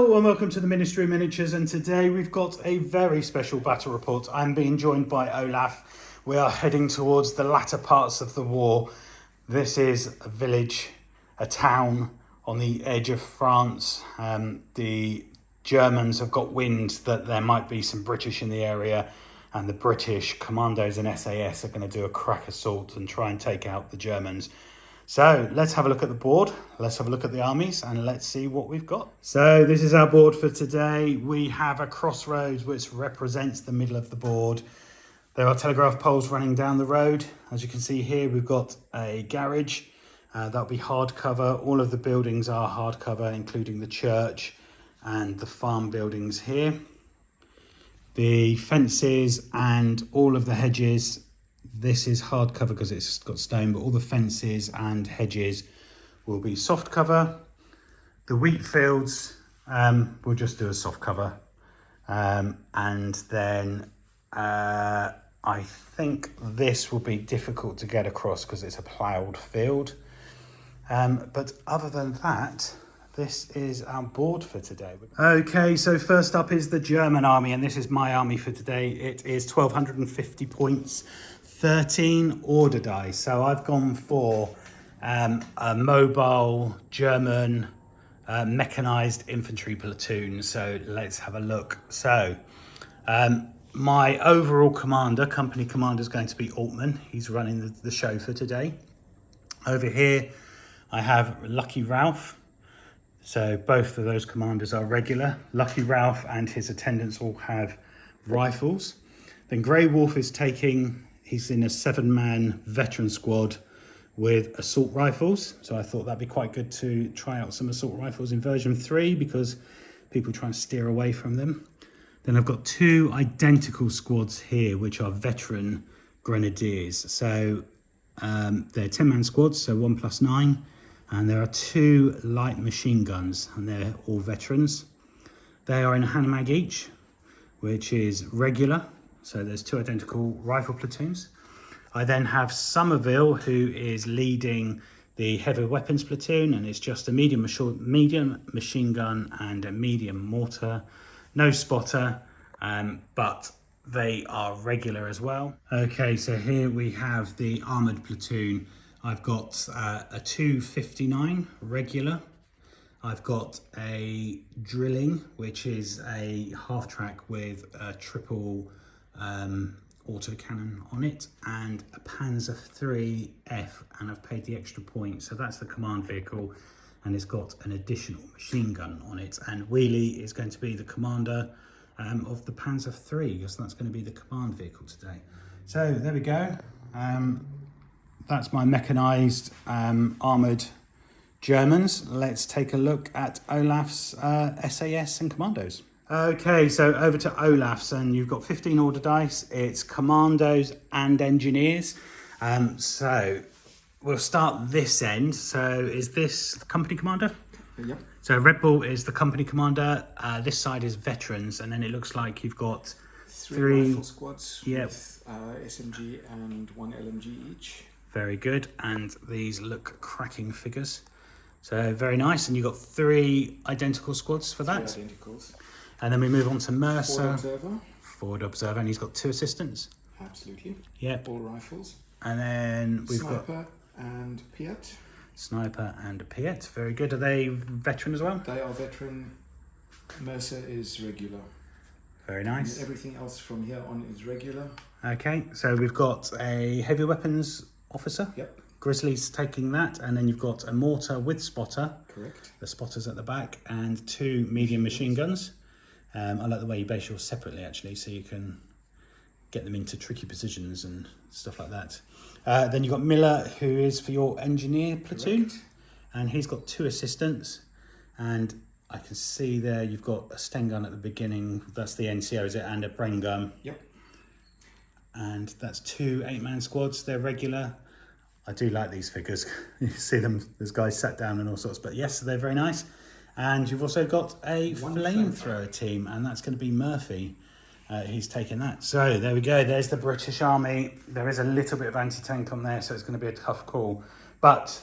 Hello and welcome to the Ministry of Miniatures, and today we've got a very special battle report. I'm being joined by Olaf. We are heading towards the latter parts of the war. This is a village, a town on the edge of France. The Germans have got wind that there might be some British in the area, and the British Commandos and SAS are going to do a crack assault and try and take out the Germans. So let's have a look at the board, let's have a look at the armies, and let's see what we've got. So this is our board for today. We have a crossroads which represents the middle of the board. There are telegraph poles running down the road. As you can see here, we've got a garage. That'll be hardcover. All of the buildings are hardcover, including the church and the farm buildings here. The fences and all of the hedges, this is hard cover because it's got stone, but all the fences and hedges will be soft cover. The wheat fields, we'll just do a soft cover. And then I think this will be difficult to get across because it's a ploughed field. But other than that, this is our board for today. Okay, so first up is the German army, and this is my army for today. It is 1,250 points. 13 order dice. So I've gone for a mobile German mechanized infantry platoon. So let's have a look. So my overall commander, company commander, is going to be Altman. He's running the show for today. Over here I have Lucky Ralph. So both of those commanders are regular. Lucky Ralph and his attendants all have rifles. Then Grey Wolf is taking, he's in a 7-man veteran squad with assault rifles. So I thought that'd be quite good to try out some assault rifles in version 3 because people try and steer away from them. Then I've got 2 identical squads here, which are veteran Grenadiers. So they're 10-man squads, so 1 + 9. And there are 2 light machine guns, and they're all veterans. They are in a Hanomag each, which is regular. So there's 2 identical rifle platoons. I then have Somerville, who is leading the heavy weapons platoon, and it's just a medium machine gun and a medium mortar. No spotter, but they are regular as well. Okay, so here we have the armoured platoon. I've got a 259 regular. I've got a drilling, which is a half track with a triple autocannon on it, and a Panzer III F, and I've paid the extra point. So that's the command vehicle, and it's got an additional machine gun on it. And Wheelie is going to be the commander of the Panzer III, because that's going to be the command vehicle today. So there we go. That's my mechanized armored Germans. Let's take a look at Olaf's SAS and Commandos. Okay, so over to Olaf's, and you've got 15 order dice. It's Commandos and Engineers. So we'll start this end. So is this the company commander? Yep. So Red Bull is the company commander. This side is veterans, and then it looks like you've got 3 rifle squads, yep, with SMG and 1 LMG each. Very good, and these look cracking figures. So very nice, and you've got 3 identical squads for that. 3 identicals. And then we move on to Mercer. Forward observer. Forward observer, and he's got 2 assistants. Absolutely. Yep. All rifles. And then we've Sniper got and Piat. Sniper and a Piet. Very good. Are they veteran as well? They are veteran. Mercer is regular. Very nice. And everything else from here on is regular. Okay, so we've got a heavy weapons officer. Yep. Grizzly's taking that, and then you've got a mortar with spotter. Correct. The spotter's at the back, and 2 medium machine guns. I like the way you base yours separately, actually, so you can get them into tricky positions and stuff like that. Then you've got Miller, who is for your engineer platoon. Correct. And he's got 2 assistants, and I can see there you've got a Sten gun at the beginning. That's the NCO, is it? And a brain gun. Yep. And that's 2 8-man squads. They're regular. I do like these figures. You see them, there's guys sat down and all sorts, but yes, they're very nice. And you've also got a flamethrower team, and that's going to be Murphy. He's taken that. So there we go. There's the British Army. There is a little bit of anti-tank on there, so it's going to be a tough call. But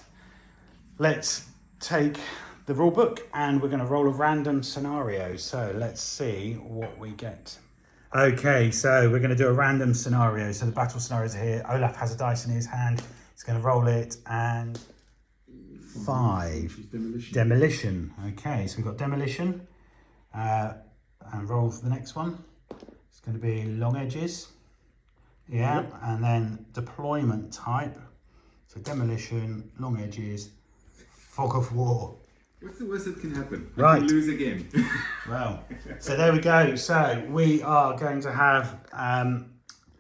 let's take the rule book and we're going to roll a random scenario. So let's see what we get. Okay, so we're going to do a random scenario. So the battle scenarios are here. Olaf has a dice in his hand. He's going to roll it and 5. Demolition. Okay, so we've got demolition. And roll for the next one. It's going to be long edges. Yeah, yep. And then deployment type. So demolition, long edges, fog of war. What's the worst that can happen? Right. I can lose again. Well, so there we go. So we are going to have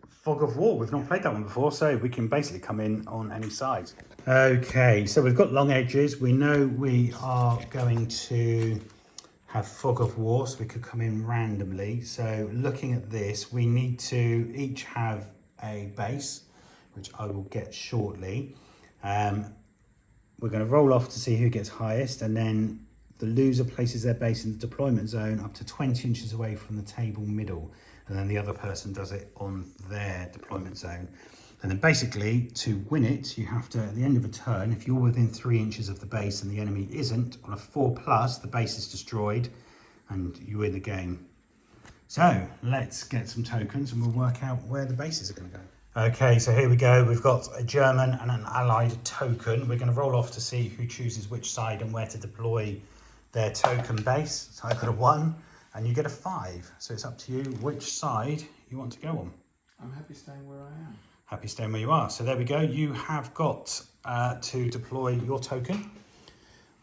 fog of war. We've not played that one before, so we can basically come in on any side. Okay, so we've got long edges. We know we are going to have fog of war, so we could come in randomly. So looking at this, we need to each have a base, which I will get shortly. We're going to roll off to see who gets highest, and then the loser places their base in the deployment zone up to 20 inches away from the table middle, and then the other person does it on their deployment zone. And then basically, to win it, you have to, at the end of a turn, if you're within 3 inches of the base and the enemy isn't, on a 4+, the base is destroyed and you win the game. So let's get some tokens and we'll work out where the bases are going to go. Okay, so here we go. We've got a German and an Allied token. We're going to roll off to see who chooses which side and where to deploy their token base. So I've got a 1 and you get a 5. So it's up to you which side you want to go on. I'm happy staying where I am. Happy staying where you are. So there we go. You have got to deploy your token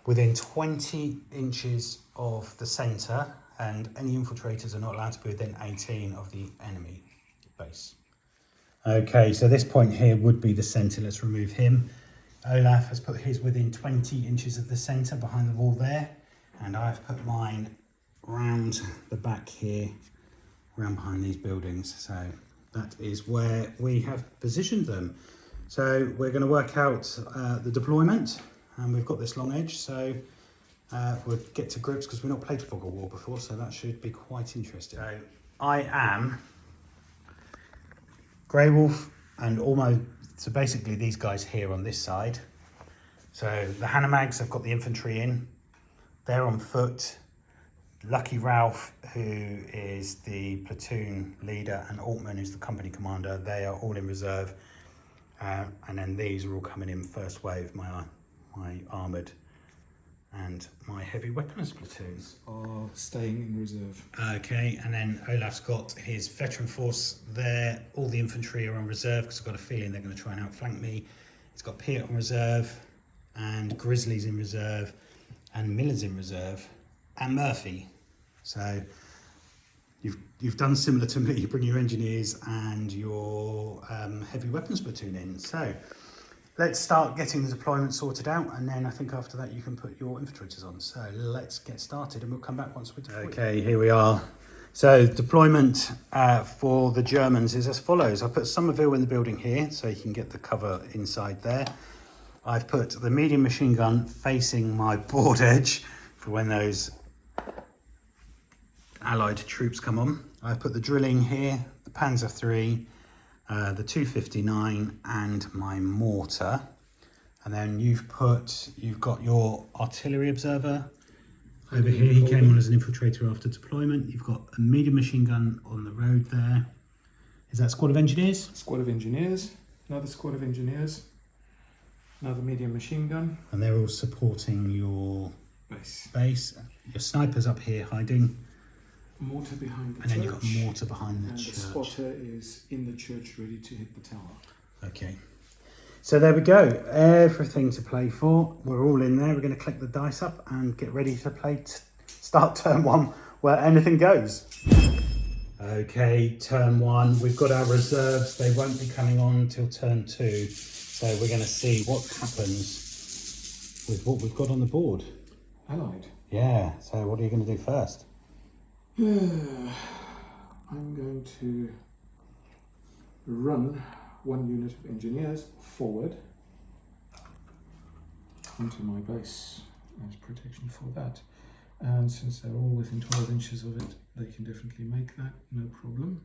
within 20 inches of the centre, and any infiltrators are not allowed to be within 18 of the enemy base. Okay, so this point here would be the centre. Let's remove him. Olaf has put his within 20 inches of the centre behind the wall there, and I've put mine round the back here, round behind these buildings. So that is where we have positioned them. So we're going to work out the deployment, and we've got this long edge, so we'll get to groups because we've not played Fog of War before, so that should be quite interesting. So I am Grey Wolf and almost, so basically these guys here on this side. So the Hanamags have got the infantry in, they're on foot. Lucky Ralph, who is the platoon leader, and Altman, who's the company commander, they are all in reserve. And then these are all coming in first wave, my armoured and my heavy weapons platoons. Are staying in reserve. Okay, and then Olaf's got his veteran force there. All the infantry are on reserve because I've got a feeling they're going to try and outflank me. He's got Piet on reserve, and Grizzly's in reserve, and Miller's in reserve, and Murphy. So you've done similar to me. You bring your engineers and your heavy weapons platoon in. So let's start getting the deployment sorted out, and then I think after that you can put your infiltrators on. So let's get started and we'll come back once we're deployed. Okay, here we are. So deployment for the Germans is as follows. I put Somerville in the building here so you can get the cover inside there. I've put the medium machine gun facing my board edge for when those Allied troops come on. I've put the drilling here, the Panzer III, the 259 and my mortar. And then you've got your artillery observer over here. He came on as an infiltrator after deployment. You've got a medium machine gun on the road there. Is that squad of engineers? Squad of engineers, another squad of engineers, another medium machine gun. And they're all supporting your base. Your sniper's up here hiding. Mortar behind the church. And then you've got mortar behind the church. And the spotter is in the church ready to hit the tower. Okay. So there we go. Everything to play for. We're all in there. We're going to click the dice up and get ready to play. Start turn 1 where anything goes. Okay, turn 1. We've got our reserves. They won't be coming on till turn 2. So we're going to see what happens with what we've got on the board. Allied. Yeah. So what are you going to do first? I'm going to run 1 unit of engineers forward onto my base as protection for that. And since they're all within 12 inches of it, they can definitely make that, no problem.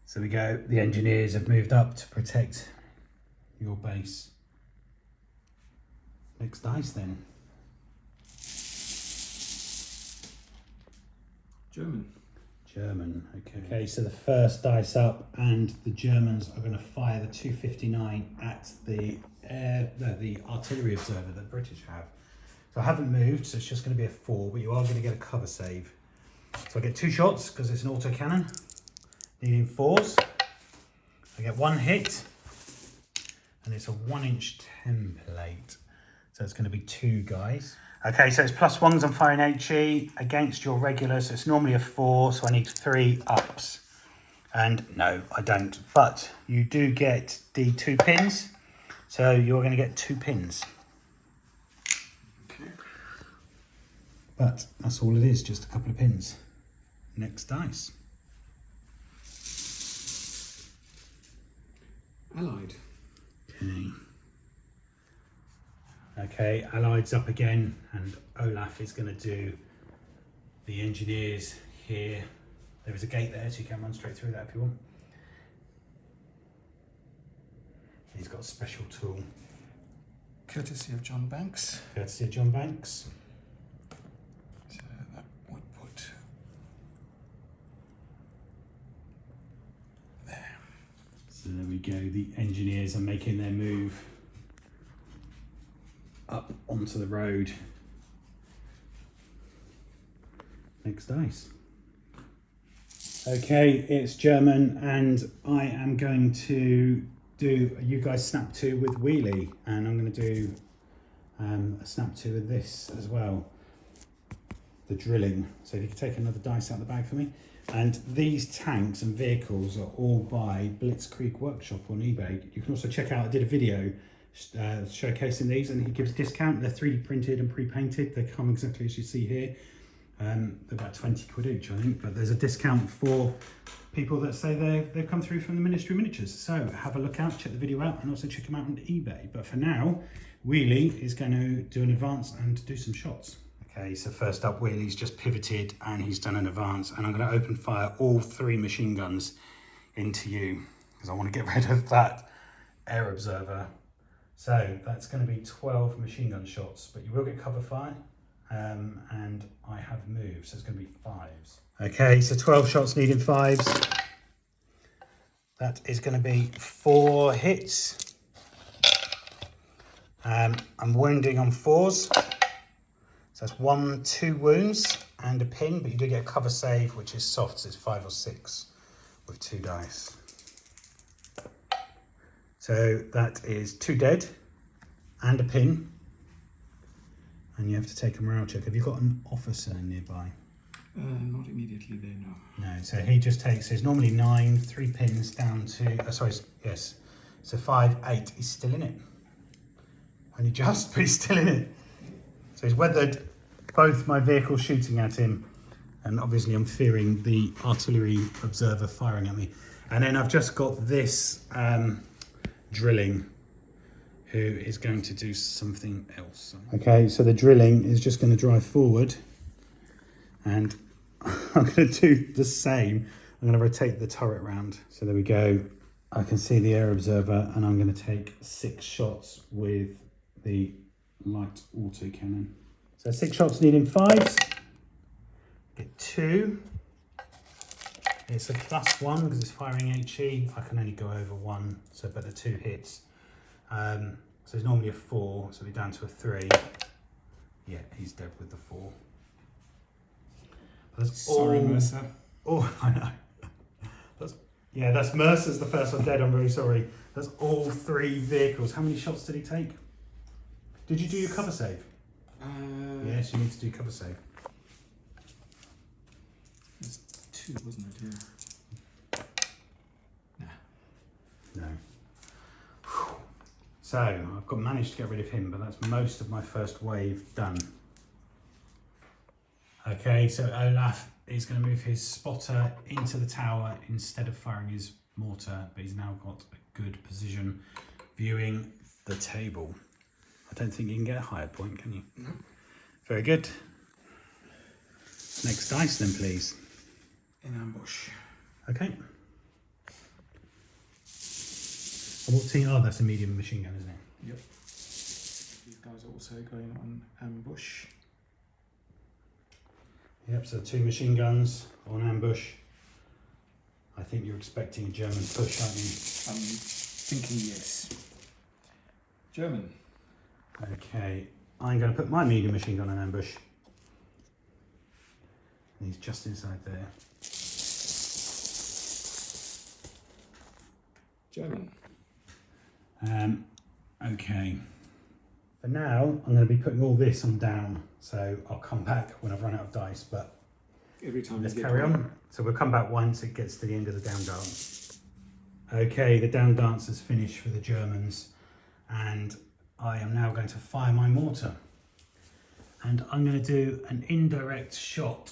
So we go, the engineers have moved up to protect your base. Next dice then. German. German, okay. Okay, so the first dice up, and the Germans are going to fire the 259 at the artillery observer that the British have. So I haven't moved, so it's just going to be a 4, but you are going to get a cover save. So I get 2 shots because it's an autocannon, needing 4s. I get 1 hit, and it's a 1-inch template. So it's going to be 2 guys. Okay, so it's +1s on firing HE against your regular, so it's normally a 4, so I need 3 ups. And no, I don't. But you do get the 2 pins, so you're going to get 2 pins. Okay. But that's all it is, just a couple of pins. Next dice. Allied. Okay. Okay, Allied's up again, and Olaf is going to do the engineers here. There is a gate there, so you can run straight through that if you want. He's got a special tool. Courtesy of John Banks. Courtesy of John Banks. So that would put there. So there we go, the engineers are making their move up onto the road. Next dice. Okay, it's German, and I am going to do you guys snap 2 with wheelie, and I'm going to do a snap 2 with this as well, the drilling. So if you could take another dice out of the bag for me. And these tanks and vehicles are all by Blitzkrieg Workshop on eBay. You can also check out, I did a video showcasing these, and he gives a discount. They're 3D printed and pre-painted. They come exactly as you see here. They're about 20 quid each, I think, but there's a discount for people that say they've come through from the Ministry of Miniatures. So have a look out, check the video out, and also check them out on eBay. But for now, Wheelie is going to do an advance and do some shots. Okay, so first up, Wheelie's just pivoted and he's done an advance, and I'm going to open fire all 3 machine guns into you because I want to get rid of that air observer. So that's going to be 12 machine gun shots, but you will get cover fire, and I have moved, so it's going to be 5s. Okay, so 12 shots needing 5s. That is going to be 4 hits. I'm wounding on 4s. So that's 1, 2 wounds and a pin, but you do get a cover save, which is soft, so it's 5 or 6 with 2 dice. So that is 2 dead and a pin, and you have to take a morale check. Have you got an officer nearby? Not immediately there, no. No, so he just takes, so it's normally 9, 3 pins down to, yes. So 5, 8, he's still in it. Only just, but he's still in it. So he's weathered both my vehicles shooting at him, and obviously I'm fearing the artillery observer firing at me. And then I've just got this drilling, who is going to do something else. Okay, so the drilling is just going to drive forward, and I'm going to do the same. I'm going to rotate the turret round. So there we go. I can see the air observer, and I'm going to take 6 shots with the light autocannon. So 6 shots needing 5s. Get 2. It's a +1 because it's firing HE. I can only go over 1, so but the 2 hits. So it's normally a 4, so we're down to a 3. Yeah, he's dead with the 4. Sorry, Mercer. Oh, I know. That's Mercer's the first one dead. I'm very sorry. That's all 3 vehicles. How many shots did he take? Did you do your cover save? Yes, you need to do cover save. It's 2, wasn't it? Yeah. No. Whew. So I've managed to get rid of him, but that's most of my first wave done. Okay, so Olaf is going to move his spotter into the tower instead of firing his mortar, but he's now got a good position viewing the table. I don't think you can get a higher point, can you? No. Very good. Next dice then, please. In ambush. Okay. And what team? Oh, that's a medium machine gun, isn't it? Yep. These guys are also going on ambush. Yep, so 2 machine guns on ambush. I think you're expecting a German push, aren't you? I'm thinking yes. German. Okay, I'm going to put my medium machine gun on ambush. And he's just inside there. German. Okay. For now, I'm going to be putting all this on down, so I'll come back when I've run out of dice, but Every time let's you get carry one. on. So we'll come back once it gets to the end of the down dance. Okay, the down dance is finished for the Germans, and I am now going to fire my mortar. And I'm going to do an indirect shot.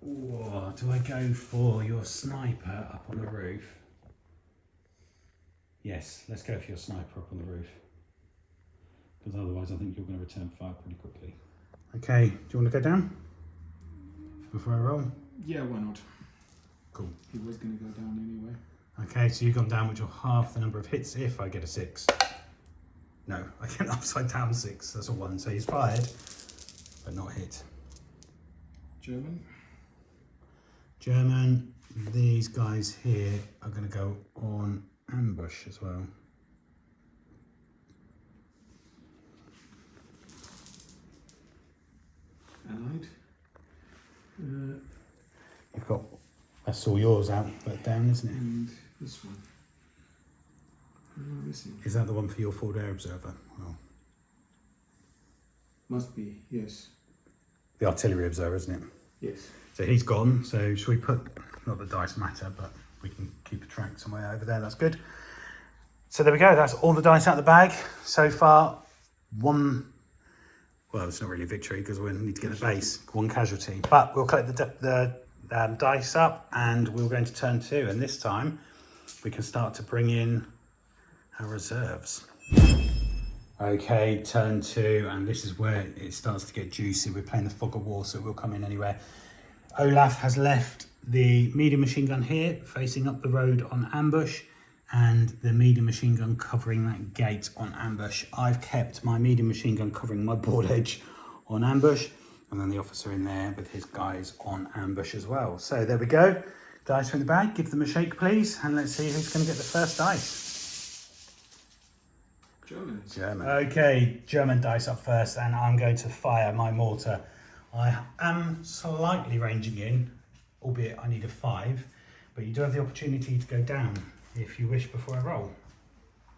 Ooh, do I go for your sniper up on the roof? Yes, let's go for your sniper up on the roof. Because otherwise I think you're going to return fire pretty quickly. Okay, do you want to go down? Before I roll? Yeah, why not? Cool. He was going to go down anyway. Okay, so you've gone down, which will half the number of hits if I get a 6. No, I get an upside down 6, that's a 1. So he's fired, but not hit. German. German, these guys here are going to go on ambush as well. Allied. You've got, that's all yours out, but down, isn't it? And this one. What am I missing? Is that the one for your forward air observer? Well, Must be, yes. the artillery observer, isn't it? Yes. So he's gone, so should we put, not that dice matter, but we can keep a track somewhere over there, that's good. So there we go, that's all the dice out of the bag. So far, one, well, it's not really a victory because we need to get the base, 1 casualty. But we'll collect the dice up and we're going to turn 2. And this time we can start to bring in our reserves. Okay, turn 2, and this is where it starts to get juicy. We're playing the fog of war, so it will come in anywhere. Olaf has left the medium machine gun here, facing up the road on ambush, and the medium machine gun covering that gate on ambush. I've kept my medium machine gun covering my board edge on ambush, and then the officer in there with his guys on ambush as well. So there we go. Dice are in the bag. Give them a shake, please, and let's see who's going to get the first dice. German. Okay, German dice up first, and I'm going to fire my mortar. I am slightly ranging in, albeit I need a 5, but you do have the opportunity to go down if you wish before I roll.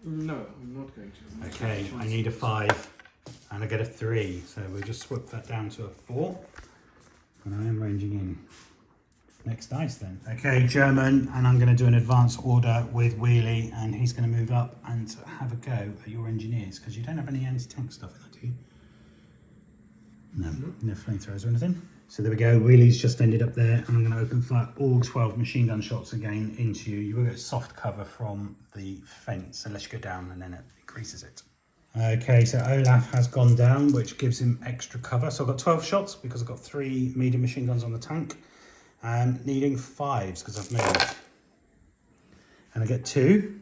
No, I'm not going to. Okay, I need a 5 and I get a 3, so we'll just swap that down to a 4, and I am ranging in. Next dice then. Okay, German, and I'm going to do an advance order with Wheelie, and he's going to move up and have a go at your engineers, because you don't have any anti-tank stuff in that, do you? No, no flamethrowers or anything. So there we go, Wheelie's just ended up there, and I'm going to open fire all 12 machine gun shots again into you. You will get soft cover from the fence unless you go down, and then it increases it. Okay, so Olaf has gone down, which gives him extra cover. So I've got 12 shots because I've got 3 medium machine guns on the tank. Needing 5s because I've moved. And I get 2.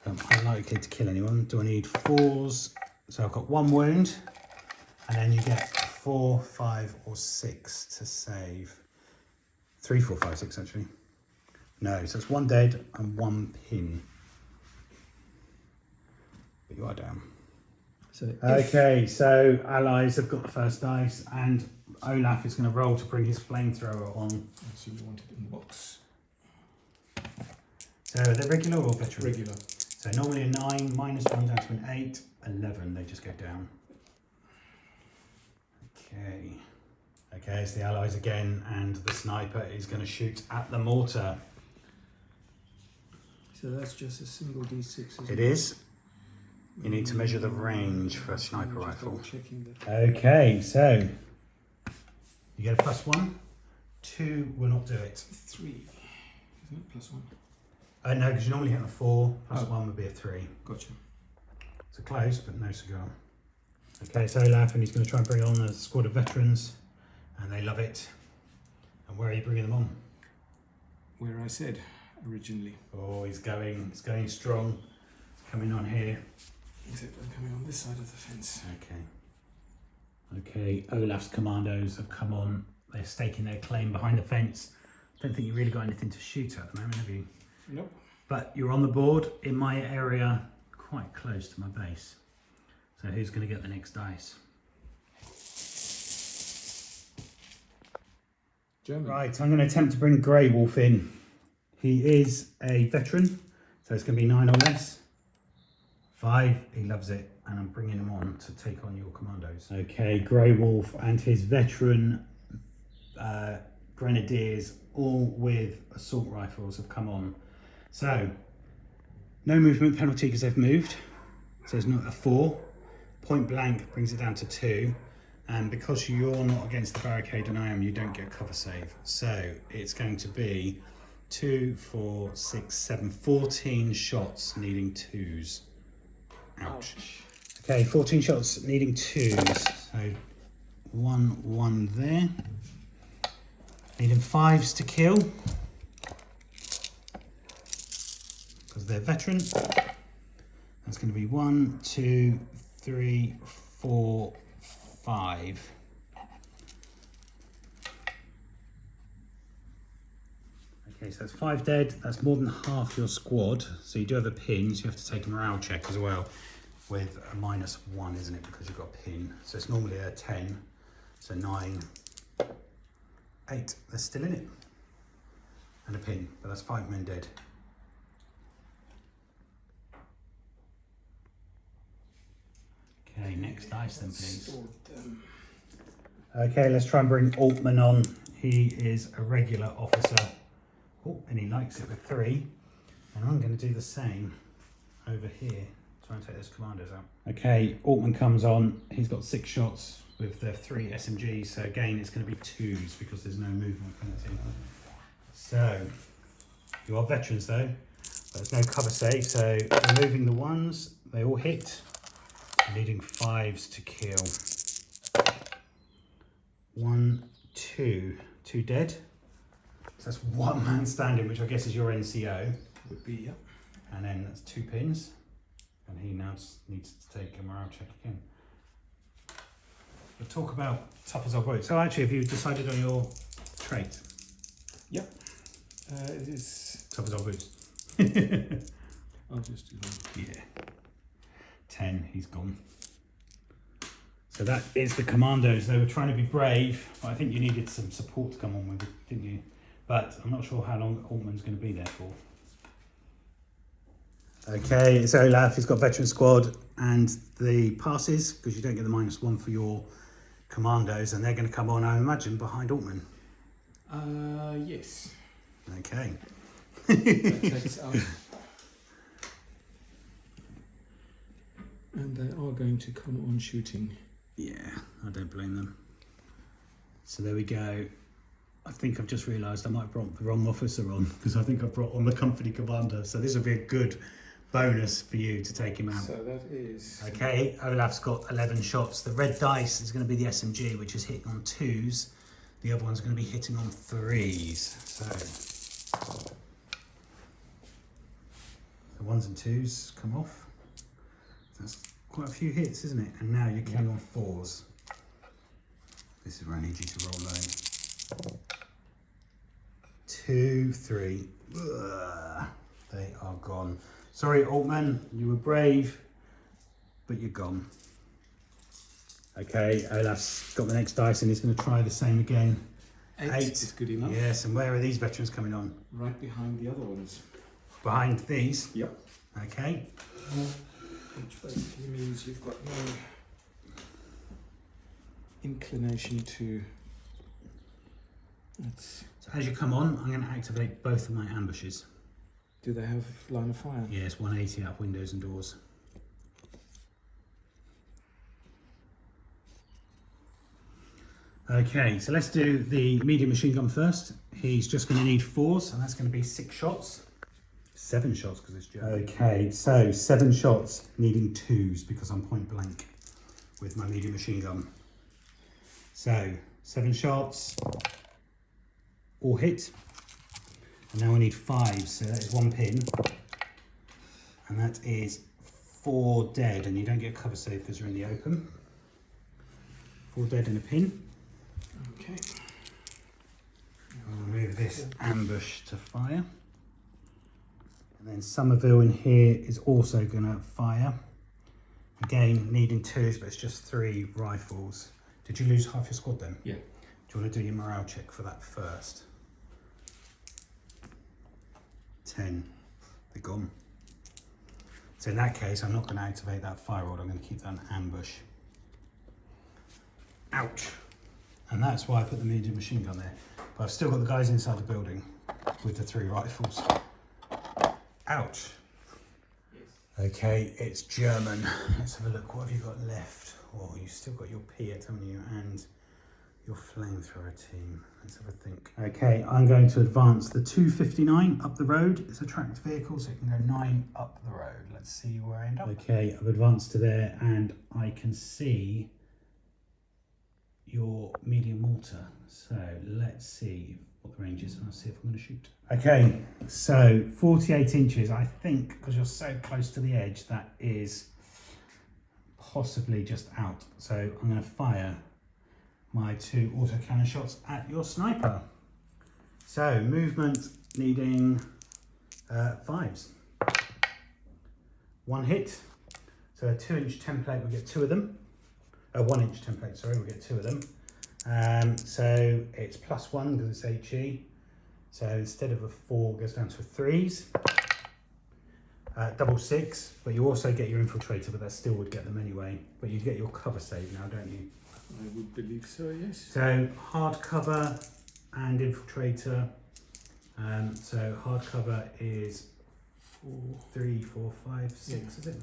I'm unlikely to kill anyone. Do I need 4s? So I've got 1 wound. And then you get 4, 5 or 6 to save. 3, 4, 5, 6 actually. No, so it's 1 dead and 1 pin. But you are down. So okay, so allies have got the first dice, and Olaf is going to roll to bring his flamethrower on. So you want it in the box. So are they regular or veteran? Regular. So normally a 9, minus 1 down to an 8, 11, they just go down. Okay. Okay, it's the allies again, and the sniper is going to shoot at the mortar. So that's just a single D6, isn't It is. You need to measure the range for a sniper Just rifle. double-checking that. Okay, so you get a +1. 2 will not do it. 3, isn't it? +1. No, because you normally hit a 4, +1 Oh. would be a 3. Gotcha. So close, but no cigar. Okay, so Olaf, and he's going to try and bring on a squad of veterans, and they love it. And where are you bringing them on? Where I said originally. Oh, he's going strong. Coming on here. Except I'm coming on this side of the fence. Okay, Olaf's Commandos have come on. They're staking their claim behind the fence. Don't think you really got anything to shoot at the moment, have you? Nope. But you're on the board in my area, quite close to my base. So who's going to get the next dice? German. Right, I'm going to attempt to bring Grey Wolf in. He is a veteran, so it's going to be 9 or less. 5, he loves it, and I'm bringing him on to take on your Commandos. Okay, Grey Wolf and his veteran Grenadiers, all with assault rifles, have come on. So, no movement penalty because they've moved. So it's not a 4. Point blank brings it down to 2. And because you're not against the barricade and I am, you don't get a cover save. So it's going to be 2, 4, 6, 7, 14 shots needing 2s. Ouch. Okay, 14 shots needing 2s. So 1 there. Needing 5s to kill. Because they're veteran. That's going to be 1, 2, 3, 4, 5. Okay, so that's 5 dead. That's more than half your squad. So you do have a pin, so you have to take a morale check as well with a -1, isn't it? Because you've got a pin. So it's normally a 10. So 9, 8. They're still in it. And a pin, but that's 5 men dead. Okay, next dice then, please. Okay, let's try and bring Altman on. He is a regular officer. Oh, and he likes it with 3. And I'm going to do the same over here. Try and take those Commandos out. Okay, Altman comes on. He's got 6 shots with the 3 SMGs. So again, it's going to be 2s because there's no movement penalty. So, you are veterans though. There's no cover save. So removing the 1s, they all hit. Needing 5s to kill. 1, 2. 2 dead. So that's 1 man standing, which I guess is your NCO. Would be, yeah. And then that's 2 pins. And he now needs to take a morale check again. We'll talk about tough as our boat. So actually, have you decided on your trait? Yep. It is... Tough as our boots. I'll just do that. Yeah. 10, he's gone. So that is the Commandos. They were trying to be brave, but I think you needed some support to come on with it, didn't you? But I'm not sure how long Altman's going to be there for. Okay, it's Olaf. He's got veteran squad and the passes, because you don't get the -1 for your Commandos, and they're going to come on, I imagine, behind Altman. Yes. Okay. That takes out. And they are going to come on shooting. Yeah, I don't blame them. So there we go. I think I've just realised I might have brought the wrong officer on, because I think I've brought on the company commander. So this will be a good bonus for you to take him out. So that is... Okay, Olaf's got 11 shots. The red dice is going to be the SMG, which is hitting on 2s. The other one's going to be hitting on 3s. So the 1s and 2s come off. That's quite a few hits, isn't it? And now you're killing on 4s. This is where I need you to roll low. 2, 3. Ugh, they are gone. Sorry, Altman, you were brave, but you're gone. Okay, Olaf's got the next dice and he's going to try the same again. 8 is good enough. Yes, and where are these veterans coming on? Right behind the other ones. Behind these? Yep. Okay. Which basically means you've got no inclination to... So as you come on, I'm going to activate both of my ambushes. Do they have line of fire? Yes, 180 out windows and doors. Okay, so let's do the medium machine gun first. He's just going to need 4s, and that's going to be 6 shots. 7 shots because it's German. Okay, so 7 shots needing 2s because I'm point blank with my medium machine gun. So 7 shots, all hit. And now I need 5s, so that is 1 pin. And that is 4 dead, and you don't get cover save because you're in the open. 4 dead and a pin. Okay. I'll move this ambush to fire. And then Somerville in here is also going to fire. Again, needing 2s, but it's just 3 rifles. Did you lose half your squad then? Yeah. Do you want to do your morale check for that first? 10. They're gone. So in that case, I'm not going to activate that fire order. I'm going to keep that an ambush. Ouch. And that's why I put the medium machine gun there. But I've still got the guys inside the building with the 3 rifles. Ouch. Okay, it's German. Let's have a look. What have you got left? Oh, you've still got your Piet, haven't you? And your flamethrower team. Let's have a think. Okay, I'm going to advance the 259 up the road. It's a tracked vehicle, so it can go 9 up the road. Let's see where I end up. Okay, I've advanced to there, and I can see your medium mortar. So let's see what the range is, and I'll see if I'm going to shoot. Okay, so 48 inches. I think because you're so close to the edge, that is possibly just out. So I'm going to fire my 2 autocannon shots at your sniper. So movement needing 5s. 1 hit. So a 2-inch template, we get 2 of them. A 1-inch template, sorry, we get 2 of them. So it's +1 because it's HE. So instead of a 4, it goes down to 3s. Double 6, but you also get your infiltrator, but that still would get them anyway. But you get your cover save now, don't you? I would believe so, yes. So hard cover and infiltrator. So hard cover is 3, 4, 5, 6, Yeah. is it?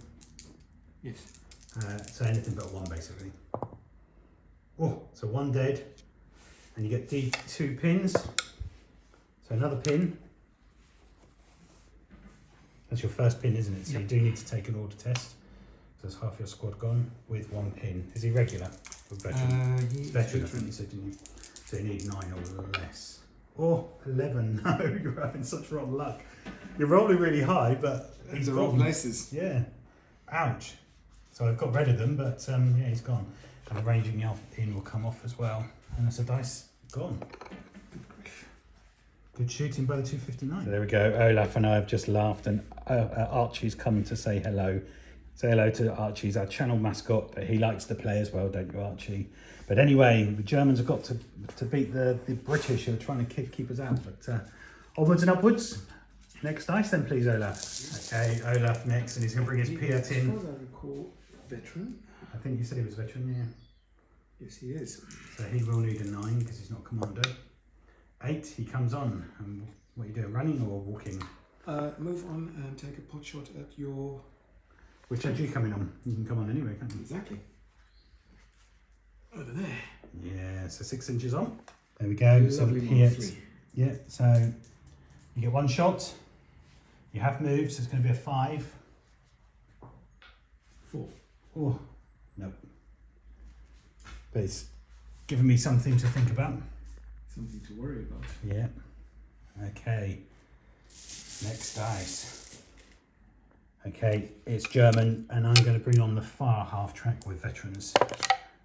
Yes. So anything but 1 basically. Oh, so 1 dead, and you get D2 pins. So another pin. That's your first pin, isn't it? So Yep. you do need to take an order test. So that's half your squad gone with 1 pin. Is he regular or veteran? He's Veteran, I think you said, didn't you? So you need 9 or less. Or 11. No, you're having such rotten luck. You're rolling really high, but he's the wrong gone. places. Yeah. Ouch. So I've got rid of them, but yeah, he's gone. And the ranging in will come off as well. And that's a dice gone. Good shooting by the 259. So there we go. Olaf and I have just laughed, and Archie's come to say hello. Say hello to Archie. He's our channel mascot, but he likes to play as well, don't you, Archie? But anyway, the Germans have got to beat the British who are trying to keep us out. But onwards and upwards. Next dice then, please, Olaf. Okay, Olaf next, and he's going to bring his Piet in. As far as I recall, veteran. I think you said he was veteran, yeah. Yes, he is. So he will need a 9 because he's not Commando. 8, he comes on. And what are you doing, running or walking? Move on and take a pot shot at your... Which edge are you coming on? You can come on anyway, can't you? Exactly. Over there. Yeah, so 6 inches on. There we go. So Lovely Piet. Mark 3. Yeah, so you get 1 shot. You have moved, so it's going to be a 5. 4. Oh, no. But it's giving me something to think about. Something to worry about. Yeah. Okay. Next dice. Okay, it's German, and I'm going to bring on the far half track with veterans.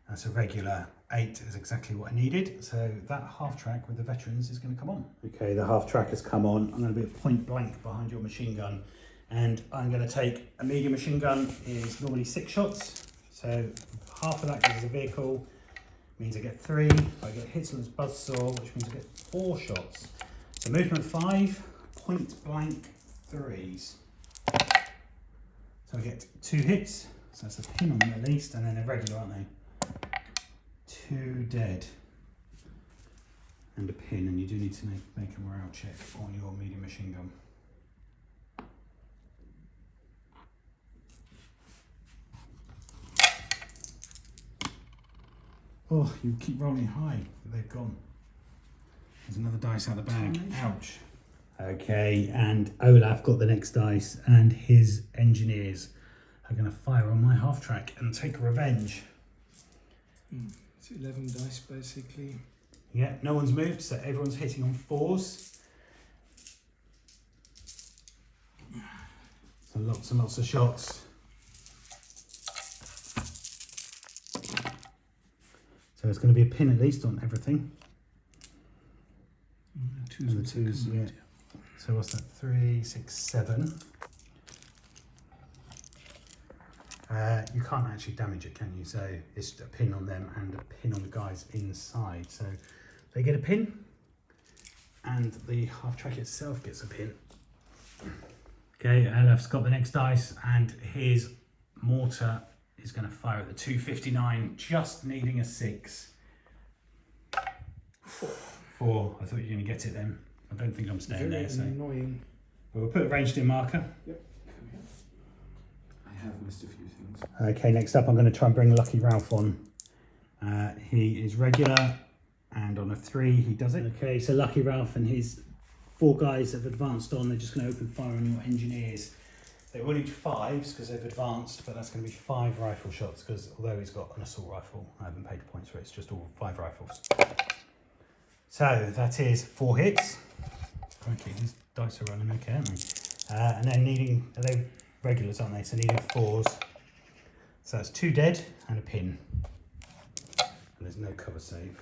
That's a regular 8 is exactly what I needed. So that half track with the veterans is going to come on. Okay, the half track has come on. I'm going to be at point blank behind your machine gun. And I'm going to take a medium machine gun is normally 6 shots. So half of that goes as a vehicle. Means I get 3. I get hits on this buzzsaw, which means I get 4 shots. So movement 5, point blank 3s. So I get 2 hits. So that's a pin on them at least, and then they're regular, aren't they? 2 dead. And a pin, and you do need to make a morale check on your medium machine gun. Oh, you keep rolling high, but they've gone. There's another dice out of the bag. Ouch. Okay, and Olaf got the next dice, and his engineers are going to fire on my half track and take revenge. It's 11 dice basically. Yeah, no one's moved, so everyone's hitting on 4s. So lots and lots of shots. So it's going to be a pin at least on everything. Twos And with the twos, command, yeah. So what's that? 3, 6, 7. You can't actually damage it, can you? So it's a pin on them and a pin on the guys inside. So they get a pin, and the half track itself gets a pin. Okay, Olaf's got the next dice, and his mortar is going to fire at the 259, just needing a 6. 4. I thought you were going to get it then. I don't think I'm staying Very there. So annoying. but we'll put a ranged in marker. Yep. I have missed a few things. Okay, next up I'm going to try and bring Lucky Ralph on. He is regular, and on a 3 he does it. Okay, so Lucky Ralph and his 4 guys have advanced on. They're just going to open fire on your engineers. They will need 5s because they've advanced, but that's going to be 5 rifle shots because although he's got an assault rifle, I haven't paid points for it, it's just all 5 rifles. So that is 4 hits. Okay, these dice are running okay, aren't they? And then needing, they regulars, aren't they? So needing 4s. So that's 2 dead and a pin. And there's no cover save.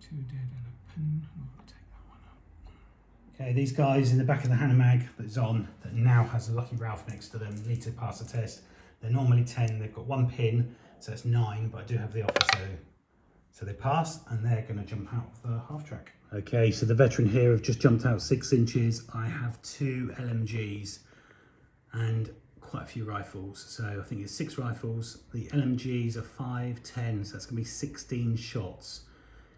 Two dead and a pin. We'll take that one out. Okay, these guys in the back of the Hanomag that's on, that now has a Lucky Ralph next to them, need to pass the test. They're normally 10, they've got 1 pin, so it's 9, but I do have the officer. So they pass, and they're going to jump out of the half track. Okay, so the veteran here have just jumped out 6 inches. I have 2 LMGs and quite a few rifles. So I think it's 6 rifles. The LMGs are 5, 10, so that's going to be 16 shots.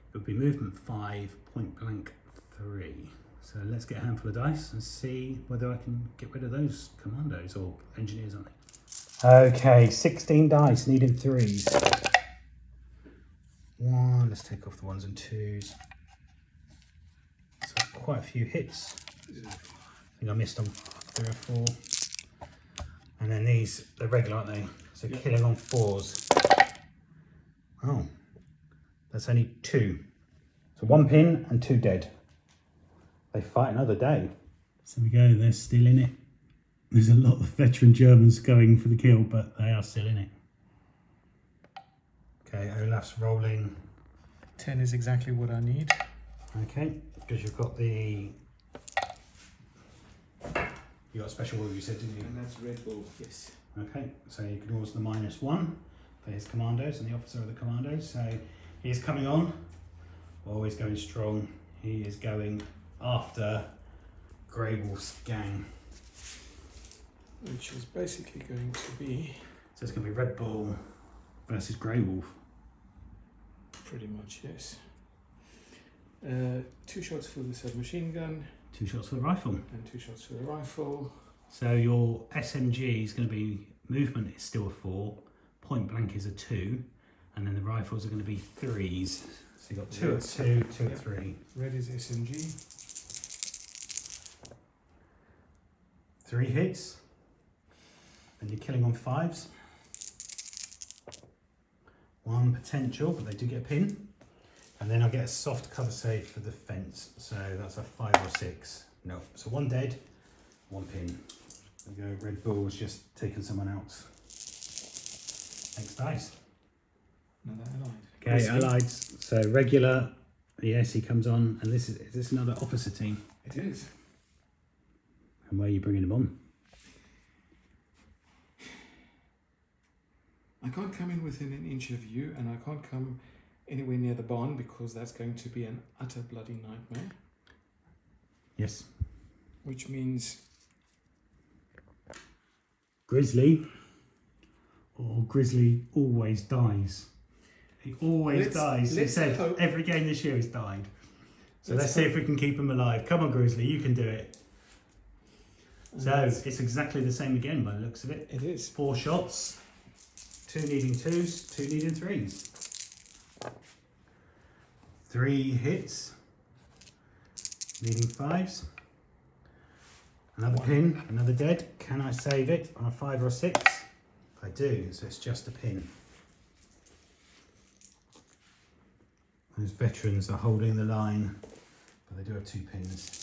It would be movement 5, point blank 3. So let's get a handful of dice and see whether I can get rid of those commandos or engineers on it. Okay, 16 dice, needing 3s. 1, let's take off the 1s and 2s. So quite a few hits. I think I missed on 3 or 4. And then these, they're regular, aren't they? So yep. Killing on 4s. Oh, that's only 2. So 1 pin and 2 dead. They fight another day. So we go, they're still in it. There's a lot of veteran Germans going for the kill, but they are still in it. Okay, Olaf's rolling. 10 is exactly what I need. Okay, because you've got the... You got a special rule, you said, didn't you? And that's Red Bull. Yes. Okay, so he ignores the -1 for his commandos and the officer of the commandos. So he is coming on, always going strong. He is going after Grey Wolf's gang. Which is basically going to be... So it's going to be Red Bull versus Grey Wolf. Pretty much, yes. 2 shots for the submachine gun. 2 shots for the rifle. And 2 shots for the rifle. So your SMG is going to be, movement is still a 4, point blank is a 2, and then the rifles are going to be 3s. So you've got 2 at 2, 2 at 3. Red is SMG. 3 hits. And you're killing on 5s. 1 potential, but they do get a pin. And then I'll get a soft cover save for the fence. So that's a 5 or 6. No, so 1 dead, 1 pin. There we go, Red Bull's just taken someone out. Next dice. Another allied. Okay, allied. So regular, yes, he comes on. And is this another officer team? It is. And where are you bringing him on? I can't come in within an inch of you, and I can't come anywhere near the barn because that's going to be an utter bloody nightmare. Yes. Which means Grizzly, or Grizzly always dies. He always dies. He said hope. every game this year he's died. So let's Let's see if we can keep him alive. Come on, Grizzly, you can do it. So it's exactly the same again by the looks of it. It is. 4 shots, 2 needing 2s, 2 needing 3s. 3 hits, needing 5s. Another pin, another dead. Can I save it on a 5 or a 6? I do, so it's just a pin. Those veterans are holding the line, but they do have 2 pins.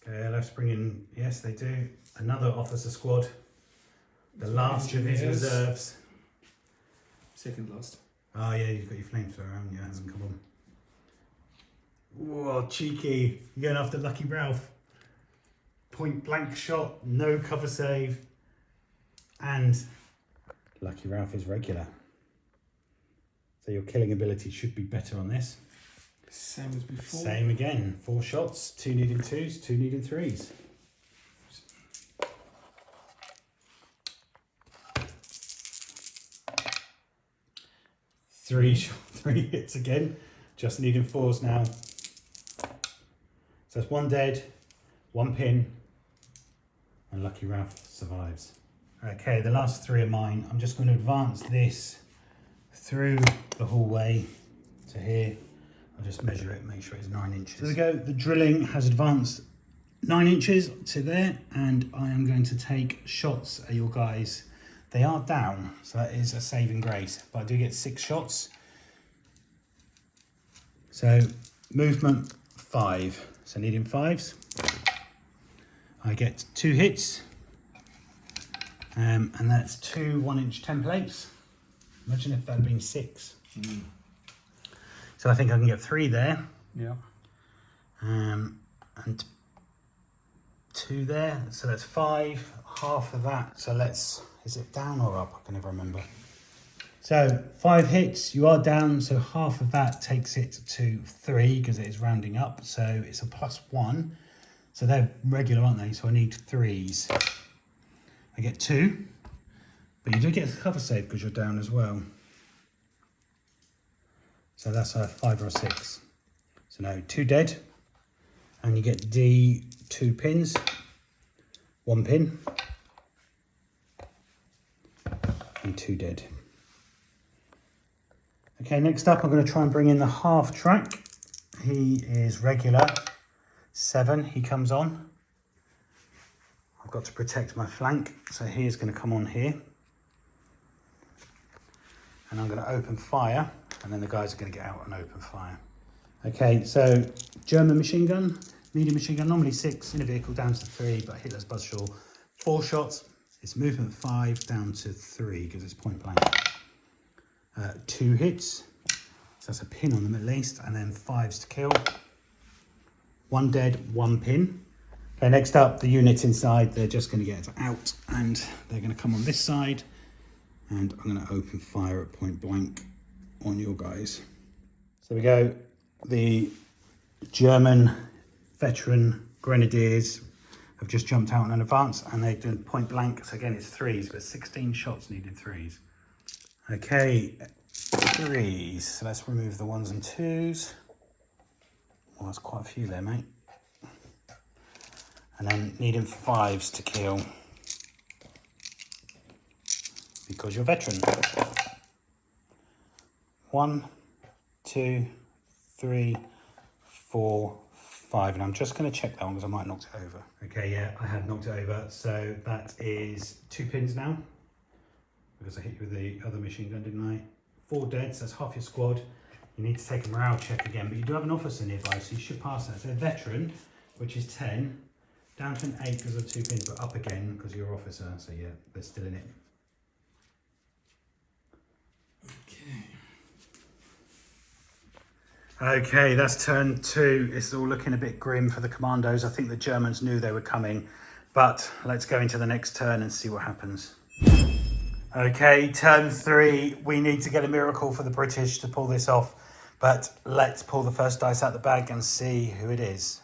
Okay, let's bring in, yes they do, another officer squad. The last of his Engineers. reserves. Second last. Oh yeah, you've got your flamethrower, haven't you? It hasn't come on. Whoa, cheeky. You're going after Lucky Ralph. Point blank shot, no cover save. And Lucky Ralph is regular. So your killing ability should be better on this. Same as before. Same again. 4 shots, 2 needing 2s, 2 needing 3s. Three hits again. Just needing 4s now. So that's 1 dead, 1 pin, and Lucky Ralph survives. Okay, the last 3 are mine. I'm just going to advance this through the hallway to here. I'll just measure it, make sure it's 9 inches. So there we go. The drilling has advanced 9 inches to there, and I am going to take shots at your guys. They are down, so that is a saving grace, but I do get 6 shots. So movement 5, so needing 5s. I get 2 hits, and that's 2 1-inch templates. Imagine if that had been 6. So I think I can get 3 there. Yeah. And 2 there, so that's 5, half of that. So is it down or up? I can never remember. So 5 hits, you are down, so half of that takes it to 3 because it is rounding up. So it's a +1. So they're regular, aren't they? So I need 3s. I get 2, but you do get a cover save because you're down as well. So that's a 5 or a 6. So now 2 dead, and you get D 2 pins, 1 pin, and 2 dead. Okay, next up I'm going to try and bring in the half track. He is regular, 7, he comes on. I've got to protect my flank, so he is going to come on here. And I'm going to open fire, and then the guys are going to get out and open fire. Okay, so German machine gun, medium machine gun, normally 6 in a vehicle, down to 3, but Hitler's Buzzsaw, 4 shots. It's movement 5 down to 3 because it's point blank. 2 hits, so that's a pin on them at least, and then 5s to kill. 1 dead, 1 pin. Okay, next up, the units inside, they're just going to get out, and they're going to come on this side, and I'm going to open fire at point blank on your guys. So we go, the German veteran Grenadiers have just jumped out in advance, and they're doing point blank. So again, it's 3s, but 16 shots needed 3s. Okay, 3s. So let's remove the 1s and 2s. Well, that's quite a few there, mate. And then needing 5s to kill because you're veteran. 1, 2, 3, 4, 5, and I'm just going to check that one because I might have knocked it over. Okay, yeah, I have knocked it over. So that is 2 pins now because I hit you with the other machine gun, didn't I? 4 dead, so that's half your squad. You need to take a morale check again, but you do have an officer nearby, so you should pass that. So veteran, which is 10, down to an 8 because of 2 pins, but up again because you're officer. So yeah, they're still in it. Okay, that's turn 2. It's all looking a bit grim for the Commandos. I think the Germans knew they were coming, but let's go into the next turn and see what happens. Okay, turn 3. We need to get a miracle for the British to pull this off, but let's pull the first dice out the bag and see who it is.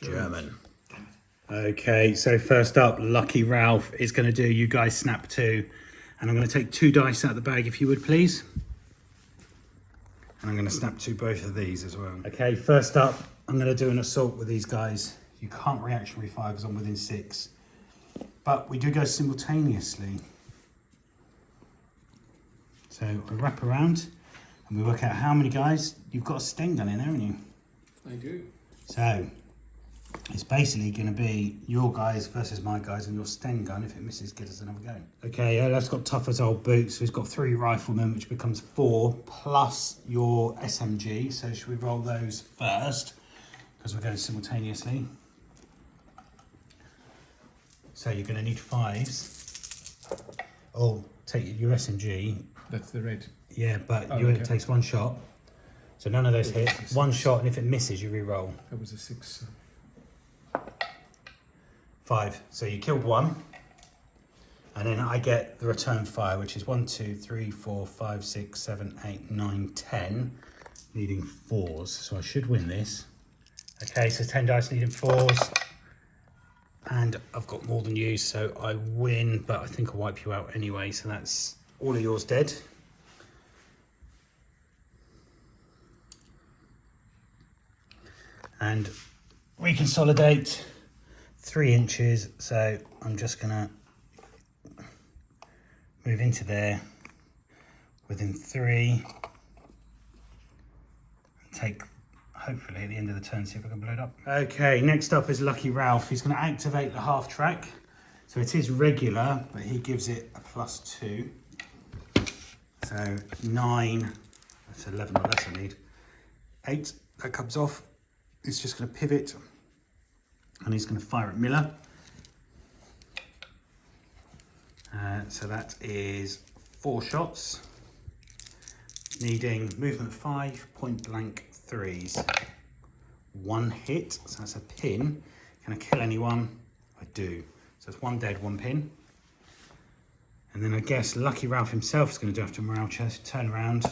German. Okay, so first up, Lucky Ralph is going to do you guys snap 2. And I'm going to take 2 dice out of the bag, if you would, please. And I'm going to snap 2 both of these as well. Okay, first up, I'm going to do an assault with these guys. You can't reactionary fire because I'm within 6. But we do go simultaneously. So we wrap around and we work out how many guys. You've got a Sten gun in there, haven't you? I do. So It's basically going to be your guys versus my guys and your Sten gun. If it misses, give us another go. Okay, Olaf's got tough as old boots. So he's got 3 riflemen, which becomes 4, plus your SMG. So should we roll those first? Because we're going simultaneously. So you're going to need 5s. Oh, take your SMG. That's the red. Yeah, but Oh, it takes 1 shot. So none of those hit. 1 shot, and if it misses, you re-roll. That was a 6. 5. So you killed 1. And then I get the return fire, which is 1, 2, 3, 4, 5, 6, 7, 8, 9, 10. Needing 4s. So I should win this. Okay, so 10 dice needing 4s. And I've got more than you, so I win, but I think I'll wipe you out anyway. So that's all of yours dead. And we consolidate 3 inches, so I'm just gonna move into there within 3. Take, hopefully at the end of the turn, see if I can blow it up. Okay, next up is Lucky Ralph. He's gonna activate the half track. So it is regular, but he gives it a +2. So 9, that's 11 or less I need. 8, that comes off. He's just gonna pivot and he's going to fire at Miller. So that is 4 shots, needing movement 5, point blank 3s. 1 hit, so that's a pin. Can I kill anyone? I do. So it's 1 dead, 1 pin. And then I guess Lucky Ralph himself is going to do after morale chest. Turn around.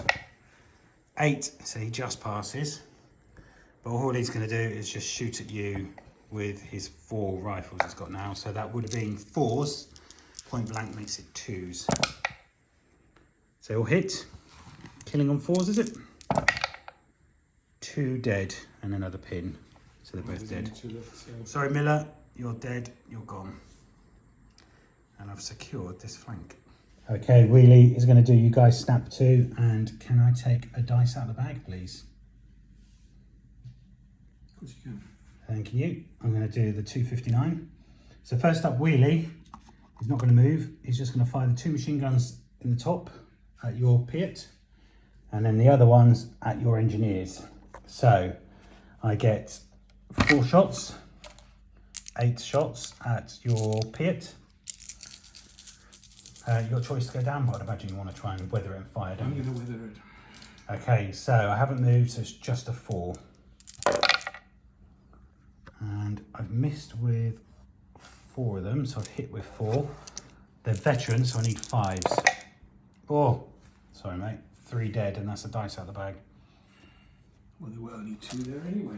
8, so he just passes. But all he's going to do is just shoot at you with his 4 rifles he's got now. So that would have been 4s. Point blank makes it 2s. So he'll hit. Killing on 4s, is it? 2 dead and another pin. So they're both dead. Sorry, Miller, you're dead. You're gone. And I've secured this flank. Okay, Wheelie is going to do you guys snap 2. And can I take a dice out of the bag, please? Of course you can. Thank you. I'm going to do the 259. So first up, Wheelie. He's not going to move. He's just going to fire the 2 machine guns in the top at your Piat, and then the other ones at your engineers. So I get 4 shots, 8 shots at your Piat. You got a choice to go down, but I'd imagine you want to try and weather it and fire, don't you? I'm going to weather it. Okay, so I haven't moved, so it's just a 4. And I've missed with 4 of them, so I've hit with 4. They're veterans, so I need 5s. Oh, sorry mate, 3 dead, and that's a dice out of the bag. Well, there were only 2 there anyway.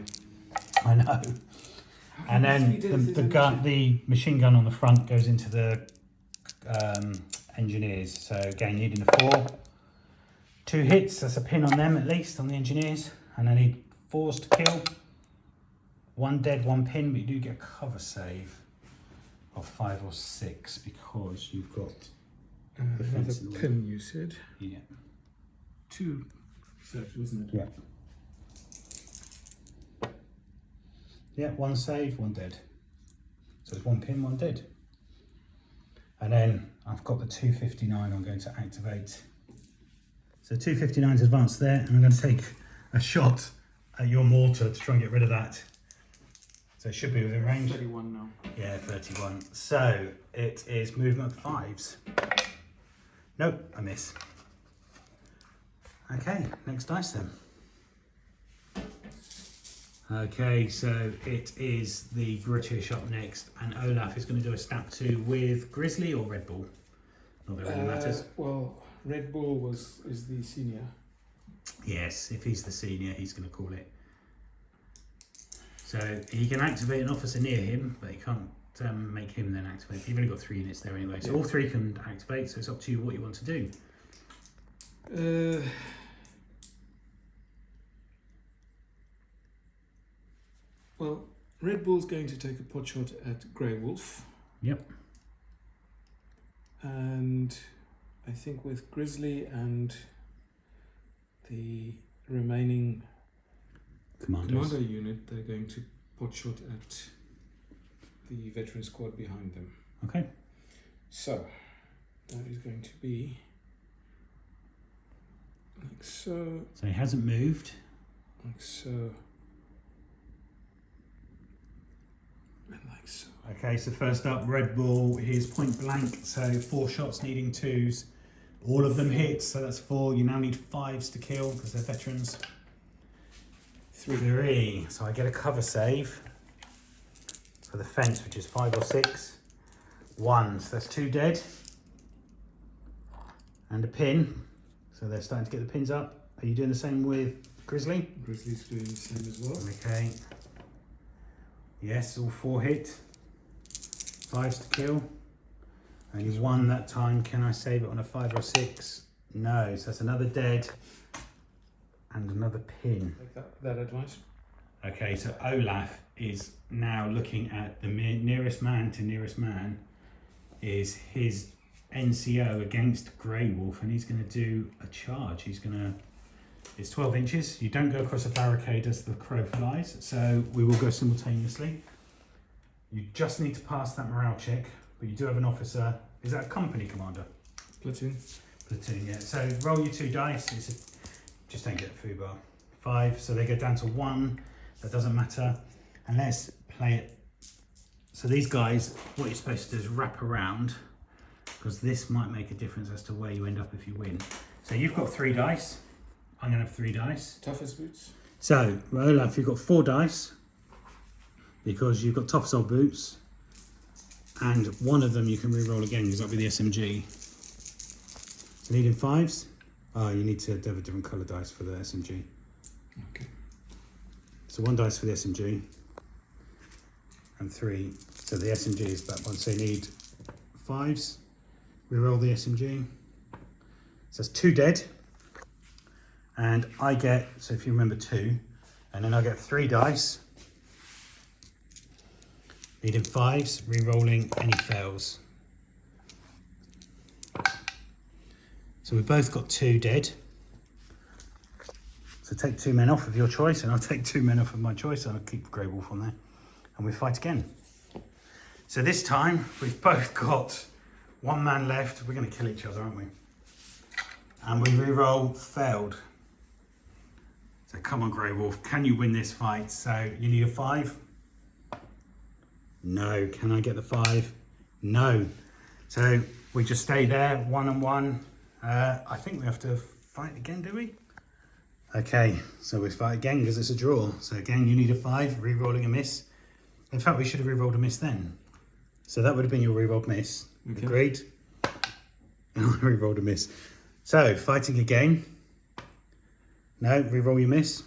I know. And then the machine gun on the front goes into the engineers. So again, needing a 4. 2 hits, that's a pin on them at least, on the engineers. And I need 4s to kill. 1 dead, 1 pin, but you do get a cover save of 5 or 6 because you've got another pin, you said? Yeah. 2 saves, wasn't it? Yeah. Yeah, 1 save, 1 dead. So it's 1 pin, 1 dead. And then I've got the 259 I'm going to activate. So 259's advanced there, and I'm going to take a shot at your mortar to try and get rid of that. So it should be within range. 31 now. Yeah, 31. So it is movement 5s. Nope, I miss. Okay, next dice then. Okay, so it is the British up next, and Olaf is going to do a snap 2 with Grizzly or Red Bull. Not that it really matters. Well, Red Bull is the senior. Yes, if he's the senior, he's going to call it. So he can activate an officer near him, but he can't make him then activate. You've only got 3 units there anyway, so all 3 can activate. So it's up to you what you want to do. Well, Red Bull's going to take a pot shot at Grey Wolf. Yep. And I think with Grizzly and the remaining Commandos. Commando unit, they're going to pot shot at the veteran squad behind them. Okay. So that is going to be like so, So he hasn't moved. like so, and like so. Okay, so first up, Red Bull, here's point blank, so 4 shots needing 2s. All of them hit, so that's 4. You now need 5s to kill because they're veterans. 3. So I get a cover save for the fence, which is 5 or 6. 1, so that's 2 dead. And a pin, so they're starting to get the pins up. Are you doing the same with Grizzly? Grizzly's doing the same as well. Okay. Yes, all 4 hit. 5s to kill. Only 1 that time. Can I save it on a 5 or 6? No. So that's another dead and another pin. Like that advice. Okay, so Olaf is now looking at the nearest man to nearest man is his NCO against Grey Wolf, and he's going to do a charge. He's going to... It's 12 inches. You don't go across a barricade as the crow flies, so we will go simultaneously. You just need to pass that morale check, but you do have an officer. Is that a company commander? Platoon. Platoon, yeah. So roll your 2 dice. Just don't get a foobar. 5, so they go down to 1. That doesn't matter. And let's play it. So these guys, what you're supposed to do is wrap around, because this might make a difference as to where you end up if you win. So you've got 3 dice. I'm going to have 3 dice. Toughest boots. So, Olaf, you've got 4 dice, because you've got toughest old boots. And one of them you can re-roll again, because that'll be the SMG. Needing 5s? Oh, you need to have a different colour dice for the SMG. Okay. So 1 dice for the SMG. And 3. So the SMG is that one. So you need 5s. Re-roll the SMG. So that's 2 dead. And I get, so if you remember 2, and then I get 3 dice. Needing 5s, re-rolling any fails. So we've both got 2 dead. So take 2 men off of your choice, and I'll take 2 men off of my choice, and I'll keep Grey Wolf on there. And we fight again. So this time, we've both got 1 man left. We're going to kill each other, aren't we? And we re-roll failed. So come on, Grey Wolf, can you win this fight? So you need a 5? No. Can I get the 5? No. So we just stay there, 1 and 1. I think we have to fight again, do we? Okay, so we fight again because it's a draw. So again, you need a 5, re-rolling a miss. In fact, we should have re-rolled a miss then. So that would have been your re-rolled miss. Okay. Agreed? And I re-rolled a miss. So, fighting again. No, re-roll your miss.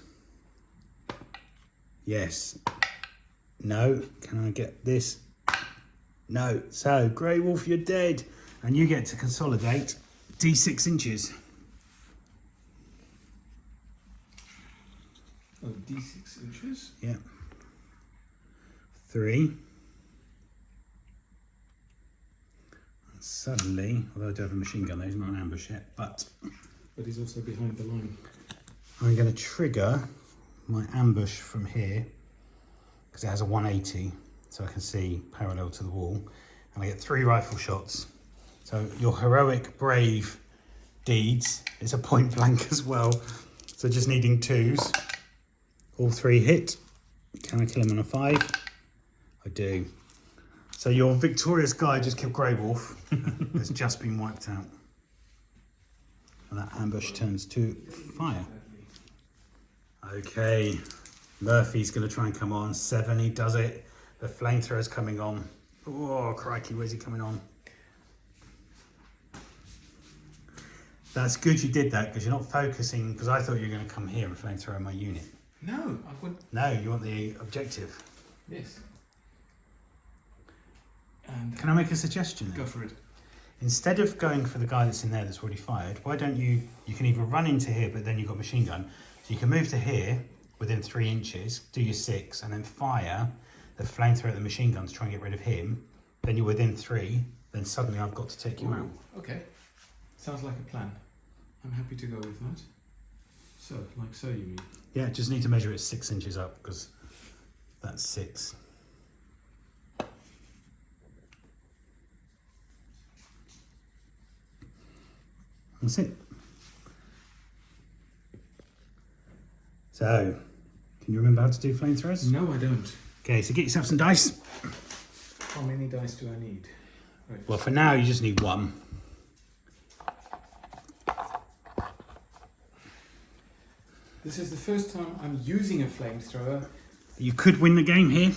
Yes. No. Can I get this? No. So, Grey Wolf, you're dead. And you get to consolidate D6 inches. Oh, D6 inches? Yeah. 3. And suddenly, although I do have a machine gun, he's not an ambush yet, but he's also behind the line. I'm going to trigger my ambush from here because it has a 180, so I can see parallel to the wall, and I get 3 rifle shots. So your heroic, brave deeds is a point blank as well. So just needing 2s. All 3 hit. Can I kill him on a 5? I do. So your victorious guy just killed Grey Wolf. Has just been wiped out. And that ambush turns to fire. Okay, Murphy's going to try and come on. 7, he does it. The flamethrower's coming on. Oh, crikey, where's he coming on? That's good you did that, because you're not focusing, because I thought you were going to come here and flamethrower my unit. No, I would. No, you want the objective. Yes. And Can I make a suggestion then? go for it. Instead of going for the guy that's in there that's already fired, why don't you can either run into here, but then you've got a machine gun. So you can move to here within 3 inches, do your 6, and then fire the flamethrower at the machine gun to try and get rid of him. Then you're within 3, then suddenly I've got to take you out. Okay. Sounds like a plan. I'm happy to go with that. So, like so, you mean? Yeah, just need to measure it 6 inches up, because that's 6. That's it. So, can you remember how to do flamethrowers? No, I don't. Okay, so get yourself some dice. How many dice do I need? Right. Well, for now, you just need one. This is the first time I'm using a flamethrower. You could win the game here.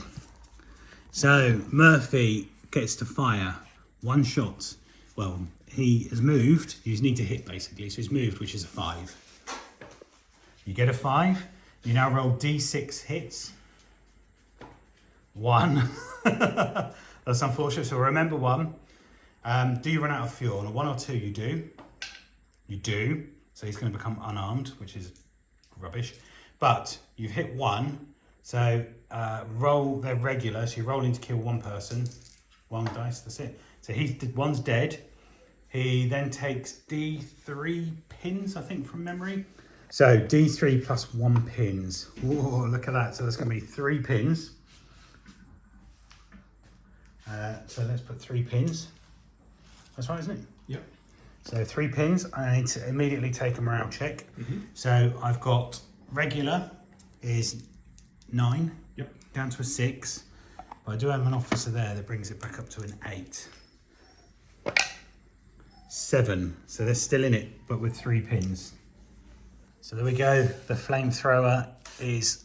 So, Murphy gets to fire one shot. Well, he has moved. You just need to hit, basically. So he's moved, which is a 5. You get a 5. You now roll D6 hits. 1. That's unfortunate. So remember 1. Do you run out of fuel? On a 1 or 2, you do. You do. So he's going to become unarmed, which is rubbish. But you've hit 1. So roll their regular. So you're rolling to kill one person. 1 dice, that's it. So one's dead. He then takes D3 pins, I think, from memory. So D3 plus 1 pins. Whoa, look at that. So there's going to be 3 pins. So let's put 3 pins. That's right, isn't it? Yep. So 3 pins. I need to immediately take a morale check. So I've got regular is 9. Yep. Down to a 6. But I do have an officer there that brings it back up to an 8. 7. So they're still in it, but with 3 pins. So there we go. The flamethrower is...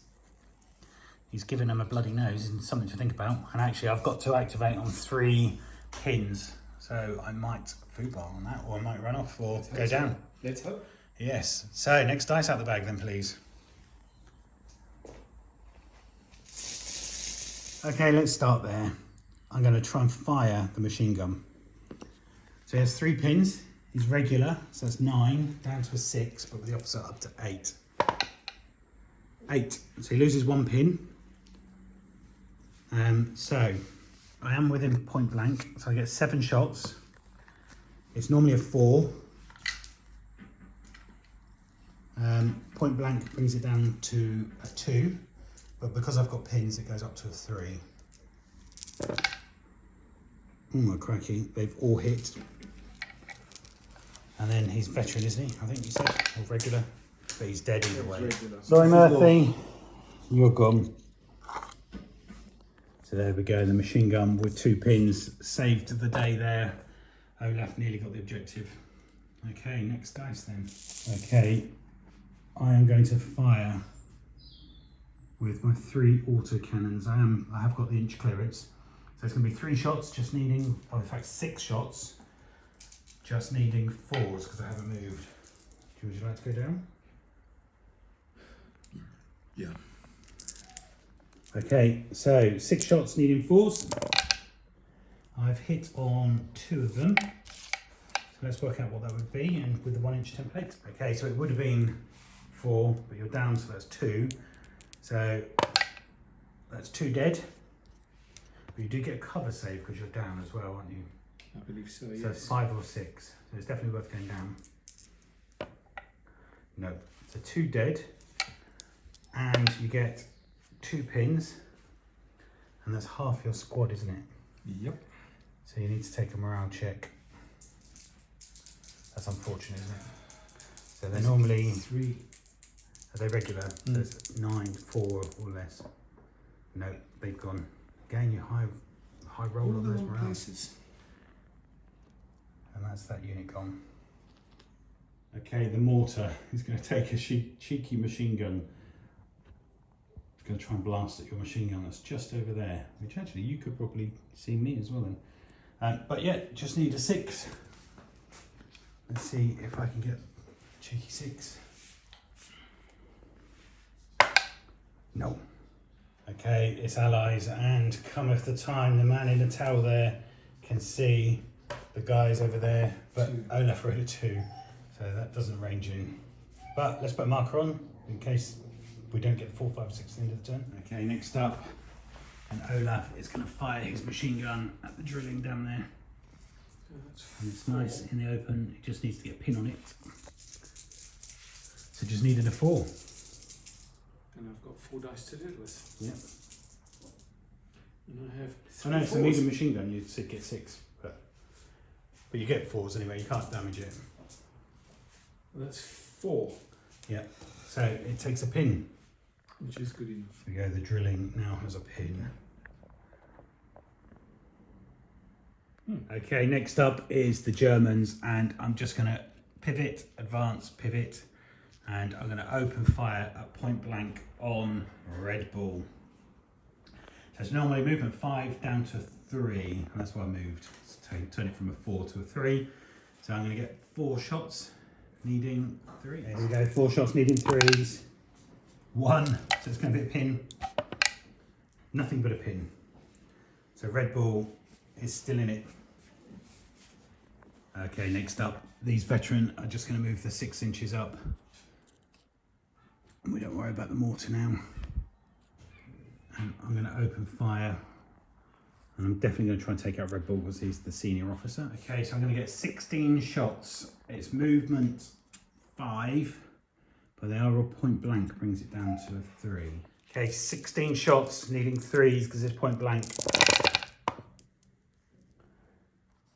He's giving them a bloody nose and something to think about. And actually, I've got to activate on 3 pins. So I might football on that, or I might run off or go down. Let's hope. Yes. So next dice out the bag then, please. Okay, let's start there. I'm going to try and fire the machine gun. So he has 3 pins. He's regular, so that's 9, down to a 6, but with the officer up to 8. 8. So he loses 1 pin. So I am within point blank, so I get 7 shots. It's normally a 4. Point blank brings it down to a 2, but because I've got pins, it goes up to a 3. Oh my crikey, they've all hit. And then he's veteran, isn't he? I think you said, or regular, but he's dead either way. Sorry, Murphy, you're gone. So there we go, the machine gun with 2 pins saved the day there. Olaf nearly got the objective. Okay, next dice then. Okay, I am going to fire with my 3 autocannons. I have got the inch clearance. So it's going to be 3 shots, just needing, oh in fact 6 shots, just needing 4s because I haven't moved. Would you like to go down? Yeah. Okay, so 6 shots needing 4s. I've hit on 2 of them. So let's work out what that would be, and with the 1-inch template. Okay, so it would have been 4, but you're down, so that's 2. So that's 2 dead. But you do get a cover save because you're down as well, aren't you? I believe so, yes. So 5 or 6. So it's definitely worth going down. No. So 2 dead. And you get 2 pins. And that's half your squad, isn't it? Yep. So you need to take a morale check. That's unfortunate, isn't it? So they're normally 3. Are they regular? There's 9, 4 or less. No, they've gone. Gain your high roll on those morale. And that's that unit gone. Okay, the mortar is going to take a cheeky machine gun. It's going to try and blast at your machine gun that's just over there, which actually you could probably see me as well then. But yeah, just need a 6. Let's see if I can get cheeky 6. No. Okay, it's allies, and cometh the time the man in the tower there can see the guys over there, but Olaf are at a 2, so that doesn't range in. But let's put a marker on in case we don't get 4, 5, 6 at the end of the turn. Okay, next up, and Olaf is going to fire his machine gun at the drilling down there. And it's nice in the open, it just needs to get a pin on it. So just needed a 4. And I've got 4 dice to do it with. Yep. And I have 3 I know, it's a 4s. medium machine gun, you'd get 6, but you get 4s anyway, you can't damage it. Well, that's 4, Yeah. So it takes a pin. which is good enough. There we go, the drilling now has a pin. Okay, next up is the Germans, and I'm just going to pivot, advance, pivot, and I'm going to open fire at point blank on Red Bull. So it's normally movement 5 down to 3, and that's why I moved. Turn it from a 4 to a 3. So I'm going to get 4 shots, needing 3. There we go, 4 shots needing 3s. 1, so it's going to be a pin. Nothing but a pin. So Red Bull is still in it. Okay, next up, these veteran are just going to move the 6 inches up. And we don't worry about the mortar now. And I'm going to open fire. And I'm definitely going to try and take out Red Bull because he's the senior officer. Okay, so I'm going to get 16 shots. It's movement 5, but they are all point blank, brings it down to a 3. Okay, 16 shots, needing 3s because it's point blank.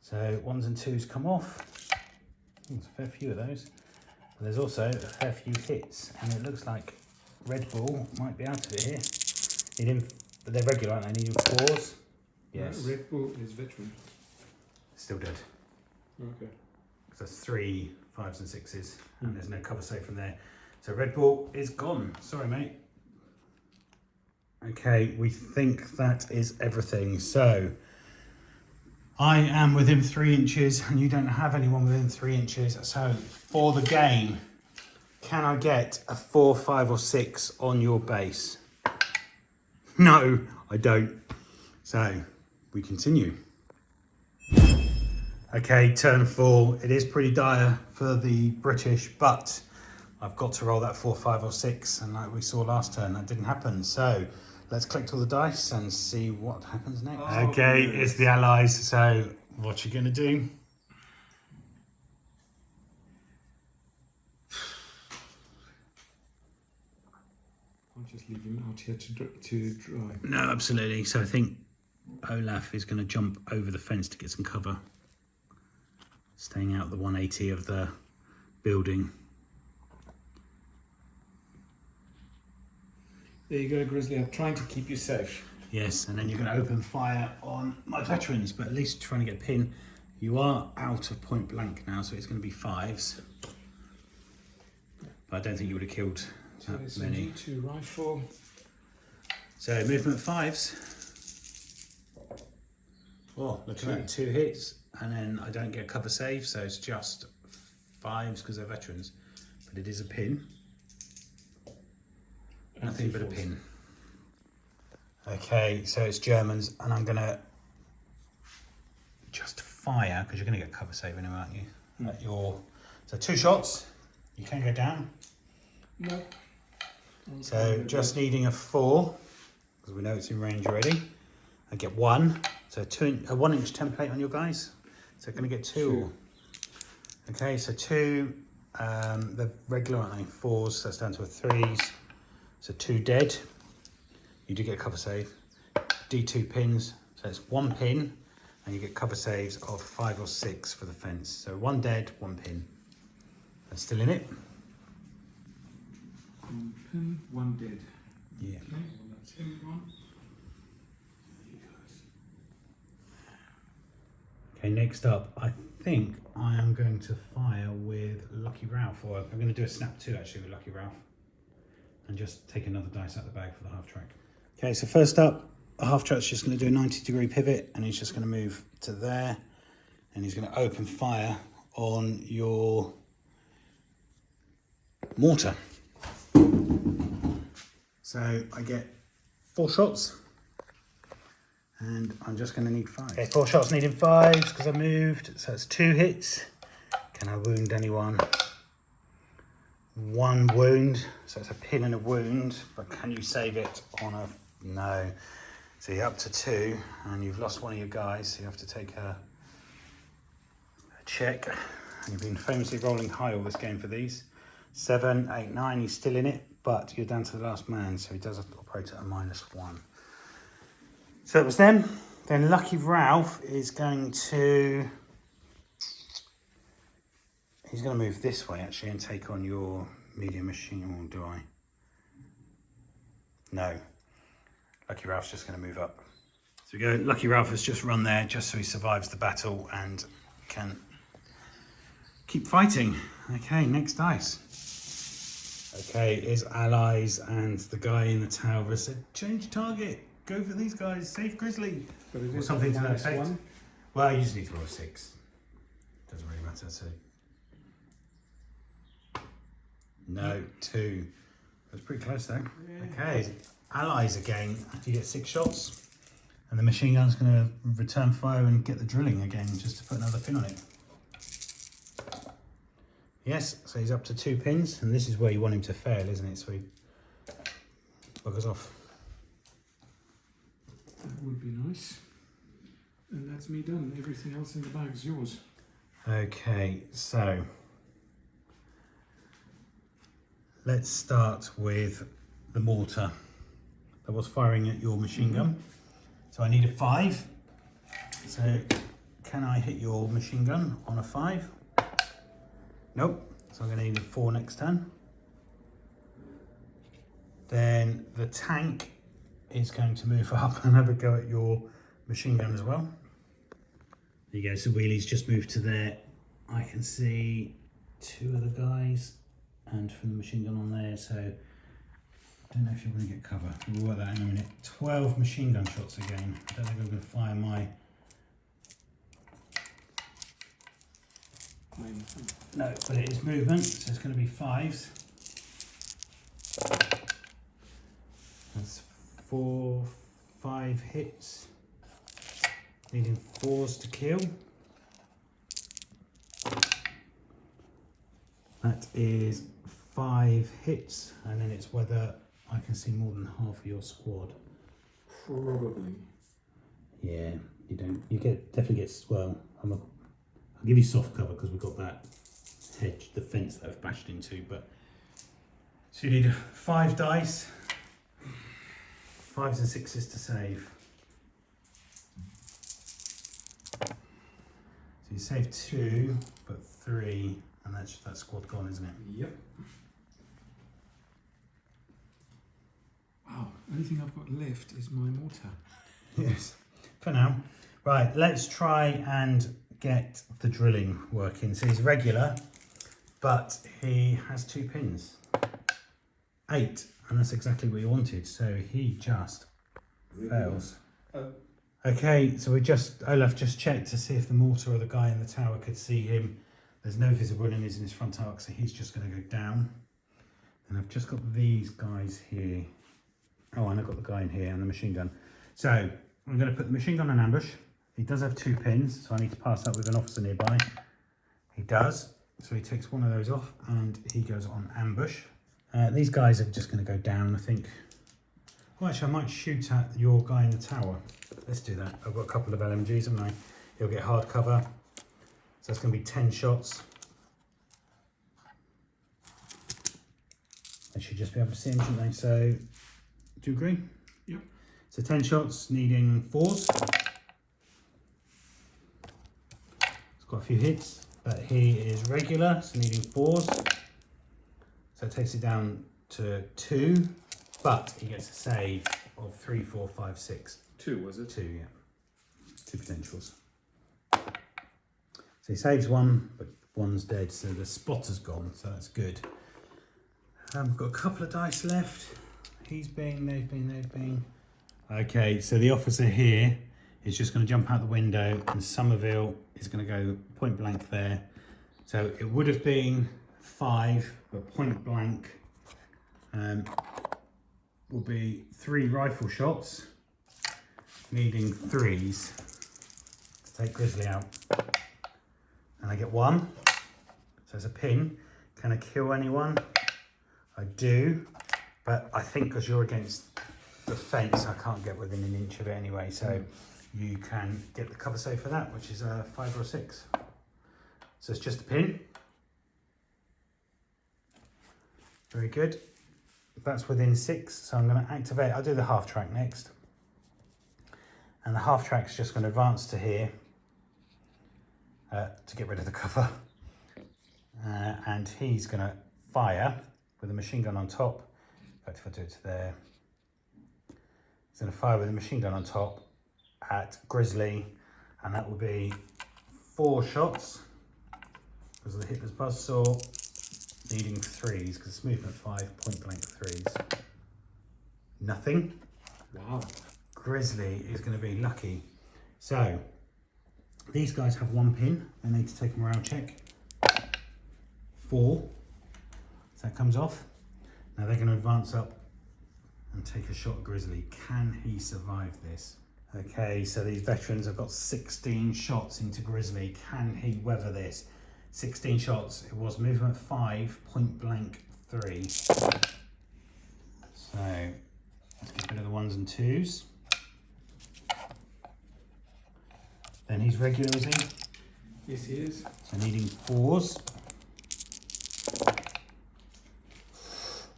So 1s and 2s come off. There's a fair few of those. But there's also a fair few hits, and it looks like Red Bull might be out of it here. But they're regular, aren't they? Needing 4s. Yes. Red Bull is veteran. Still dead. Okay. So that's 3 5s and 6s, and there's no cover save from there. So Red Bull is gone. Sorry, mate. Okay, we think that is everything. So I am within 3 inches, and you don't have anyone within 3 inches. So for the game, can I get a 4, 5, or 6 on your base? No, I don't. So we continue. Okay, turn 4. It is pretty dire for the British, but I've got to roll that 4, 5, or 6, and like we saw last turn, that didn't happen. So let's collect all the dice and see what happens next. Oh, okay, goodness. it's the Allies. So what you gonna do? I'll just leave him out here to dry. No, absolutely. So I think Olaf is going to jump over the fence to get some cover, staying out the 180 of the building. There you go, Grizzly. I'm trying to keep you safe. Yes, and then you're going to open fire on my veterans, but at least trying to get a pin. You are out of point blank now, so it's going to be 5s. But I don't think you would have killed that many. SMG2 rifle. So movement 5s. Oh, look at that, 2 hits, and then I don't get cover save, so it's just 5s because they're veterans. But it is a pin. Nothing but a pin. Okay, so it's Germans, and I'm gonna just fire because you're gonna get cover save anyway, aren't you? At your so 2 shots. You can go down. No. So just needing a 4 because we know it's in range already. I get 1. So a 1 inch template on your guys. So going to get 2. Okay, so 2. They're regular, aren't they? 4s. So that's down to a 3s. So 2 dead. You do get cover save. D2 pins. So it's 1 pin, and you get cover saves of 5 or 6 for the fence. So 1 dead, 1 pin. That's still in it. 1 pin, 1 dead. Yeah. Okay, well that's him gone. Okay, next up, I think I am going to fire with Lucky Ralph, or I'm going to do a snap 2 actually with Lucky Ralph, and just take another dice out of the bag for the half track. Okay, so first up, a half track's just going to do a 90-degree pivot, and he's just going to move to there, and he's going to open fire on your mortar. So I get 4 shots. And I'm just going to need 5. Okay, 4 shots needing 5s because I moved. So it's 2 hits. Can I wound anyone? 1 wound. So it's a pin and a wound. But can you save it on a... No. So you're up to 2. And you've lost one of your guys. So you have to take a check. And you've been famously rolling high all this game for these. 7, 8, 9. He's still in it. But you're down to the last man. So he does operate at a -1. So it was them. Then Lucky Ralph is going to... He's going to move this way actually and take on your medium machine, or do I? No. Lucky Ralph's just going to move up. So we go, Lucky Ralph has just run there just so he survives the battle and can keep fighting. Okay, next dice. Okay, his allies and the guy in the tower said, change target, go for these guys, save Grizzly. But it Or is something to that minus effect. 1. Well, you just need to roll a 6. Doesn't really matter, so. No, 2. That's pretty close though. Yeah. Okay, allies again. You get 6 shots, and the machine gun's going to return fire and get the drilling again, just to put another pin on it. Yes, so he's up to 2 pins, and this is where you want him to fail, isn't it? So he buggers off. That would be nice. And that's me done. Everything else in the bag's yours. Okay, so let's start with the mortar that was firing at your machine gun. So I need a 5. So can I hit your machine gun on a 5? Nope. So I'm going to need a 4 next turn. Then the tank is going to move up and have a go at your machine gun as well. There you go. So wheelie's just moved to there. I can see 2 of the guys and from the machine gun on there. So I don't know if you're going to get cover. We'll work that in a minute. 12 machine gun shots again. I don't think I'm going to fire my... No, but it is movement, so it's going to be 5s. That's 4, 5 hits. Needing 4s to kill. That is 5 hits, and then it's whether I can see more than half of your squad. Probably. Yeah, you don't. You definitely get, well, I'll give you soft cover because we've got that hedge, the fence that I've bashed into. But so you need 5 dice, 5s and 6s to save. So you save 2, but 3, and that's that squad gone, isn't it? Yep. Wow, only thing I've got left is my mortar. Yes, for now. Right, let's try and get the drilling working. So he's regular, but he has 2 pins. 8, and that's exactly what he wanted. So he just fails. Okay, so Olaf just checked to see if the mortar or the guy in the tower could see him. There's no visible enemies in his front arc, so he's just going to go down. And I've just got these guys here. Oh, and I've got the guy in here and the machine gun. So I'm going to put the machine gun in ambush. He does have 2 pins, so I need to pass that with an officer nearby. He does, so he takes one of those off and he goes on ambush. These guys are just going to go down, I think. Well, actually, I might shoot at your guy in the tower. Let's do that. I've got a couple of LMGs, haven't I? He'll get hard cover. So that's going to be 10 shots. I should just be able to see him, shouldn't they? So, do you agree? Yep. So 10 shots, needing 4s. It's got a few hits, but he is regular, so needing 4s. So it takes it down to 2, but he gets a save of 3, 4, 5, 6. 2, was it? 2, yeah. 2 potentials. So he saves 1, but 1's dead, so the spotter's gone, so that's good. We've got a couple of dice left. He's been, they've been. Okay, so the officer here is just going to jump out the window, and Somerville is going to go point blank there. So it would have been 5, but point blank will be 3 rifle shots, needing 3s to take Grizzly out. And I get 1, so it's a pin. Can I kill anyone? I do, but I think because you're against the fence, I can't get within an inch of it anyway, so you can get the cover save for that, which is a 5 or a 6. So it's just a pin. Very good. That's within 6, so I'm going to activate. I'll do the half track next. And the half track's just going to advance to here to get rid of the cover. and he's going to fire with a machine gun on top. In fact, if I do it to there, he's going to fire with a machine gun on top at Grizzly, and that will be 4 shots because of the Hitler's buzzsaw, needing 3s because it's movement 5, point blank 3s. Nothing. Wow. Grizzly is going to be lucky. So these guys have 1 pin. They need to take a morale check. 4. So that comes off. Now they're going to advance up and take a shot at Grizzly. Can he survive this? Okay, so these veterans have got 16 shots into Grizzly. Can he weather this? 16 shots. It was movement 5, point blank 3. So let's get rid of the 1s and 2s. Then he's regular, is he? Yes, he is. So needing 4s.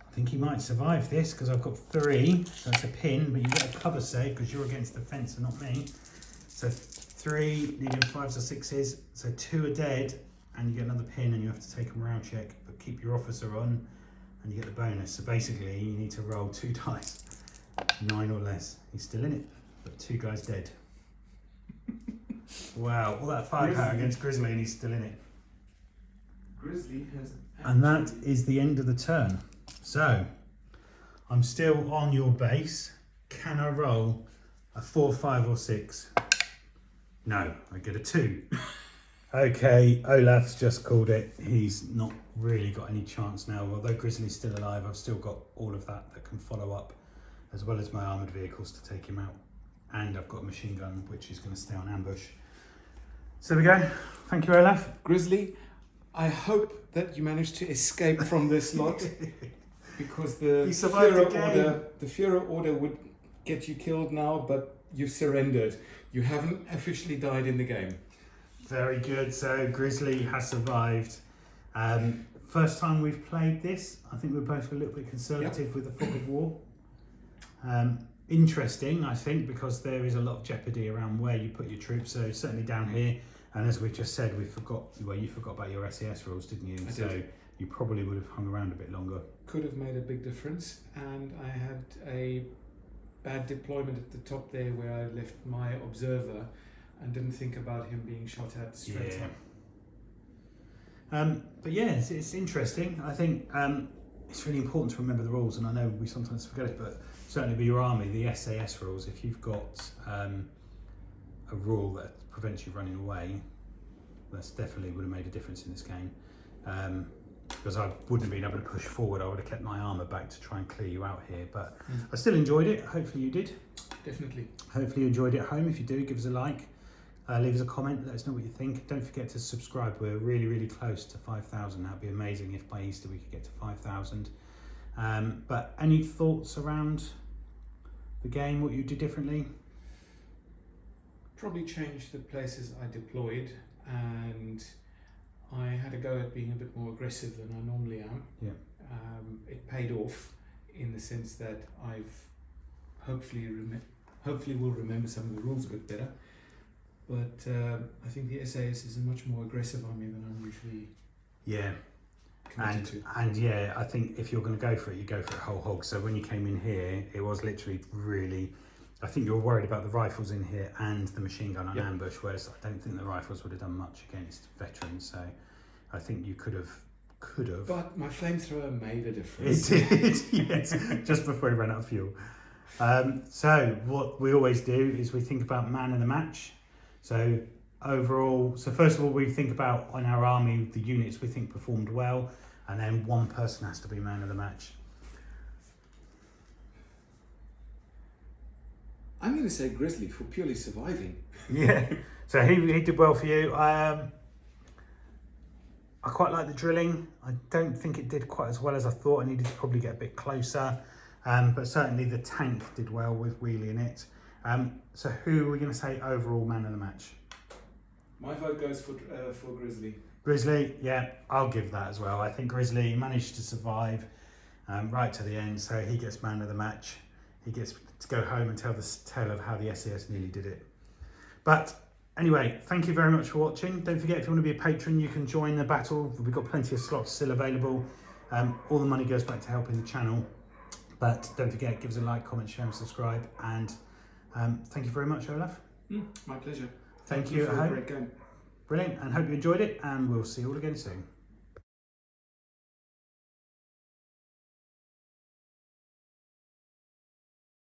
I think he might survive this because I've got 3. So that's a pin, but you get a cover save because you're against the fence and not me. So 3, needing 5s or 6s. So 2 are dead, and you get another pin, and you have to take a morale check, but keep your officer on, and you get the bonus. So basically, you need to roll 2 dice, 9 or less. He's still in it, but 2 guys dead. Wow, all that firepower against Grizzly, and he's still in it. Grizzly has. And that is the end of the turn. So, I'm still on your base. Can I roll a 4, 5 or 6? No, I get a 2. Okay, Olaf's just called it. He's not really got any chance now. Although Grizzly's still alive, I've still got all of that can follow up, as well as my armoured vehicles to take him out. And I've got a machine gun, which is going to stay on ambush. So there we go. Thank you, Olaf. Grizzly, I hope that you managed to escape from this lot, because the Führer order would get you killed now, but you've surrendered. You haven't officially died in the game. Very good. So Grizzly has survived. First time we've played this. I think we're both a little bit conservative with the fog of war. Interesting, I think, because there is a lot of jeopardy around where you put your troops. So certainly down here, and as we just said, you forgot about your SAS rules, didn't you? I did. You probably would have hung around a bit longer. Could have made a big difference, and I had a bad deployment at the top there where I left my observer and didn't think about him being shot at straight up. But yeah, it's interesting. I think it's really important to remember the rules, and I know we sometimes forget it, but certainly with your army, the SAS rules, if you've got a rule that prevents you running away, that's definitely would have made a difference in this game. Because I wouldn't have been able to push forward, I would have kept my armour back to try and clear you out here. But I still enjoyed it. Hopefully you did. Definitely. Hopefully you enjoyed it at home. If you do, give us a like. Leave us a comment, let us know what you think. Don't forget to subscribe. We're really, really close to 5,000. That'd be amazing if by Easter we could get to 5,000. But any thoughts around the game, what you do differently? Probably changed the places I deployed, and I had a go at being a bit more aggressive than I normally am. Yeah. It paid off in the sense that I've hopefully will remember some of the rules a bit better. But I think the SAS is a much more aggressive army than I'm usually committed to. And yeah, I think if you're going to go for it, you go for it whole hog. So when you came in here, it was literally really, I think you were worried about the rifles in here and the machine gun on ambush, whereas I don't think the rifles would have done much against veterans. So I think you could have. But my flamethrower made a difference. It did, yes, just before he ran out of fuel. So what we always do is we think about man of the match. So overall, so first of all, we think about on our army, the units we think performed well, and then one person has to be man of the match. I'm going to say Grizzly for purely surviving. Yeah, so he did well for you. I quite like the drilling. I don't think it did quite as well as I thought. I needed to probably get a bit closer, but certainly the tank did well with wheeling it. So who are we going to say overall man of the match? My vote goes for Grizzly. Grizzly, yeah, I'll give that as well. I think Grizzly managed to survive right to the end, so he gets man of the match. He gets to go home and tell the tale of how the SAS nearly did it. But Anyway, thank you very much for watching. Don't forget, if you want to be a patron, you can join the battle. We've got plenty of slots still available. All the money goes back to helping the channel. But don't forget, give us a like, comment, share and subscribe. And thank you very much, Olaf. My pleasure. Thank you for at a home. great game. Brilliant, and hope you enjoyed it, and we'll see you all again soon.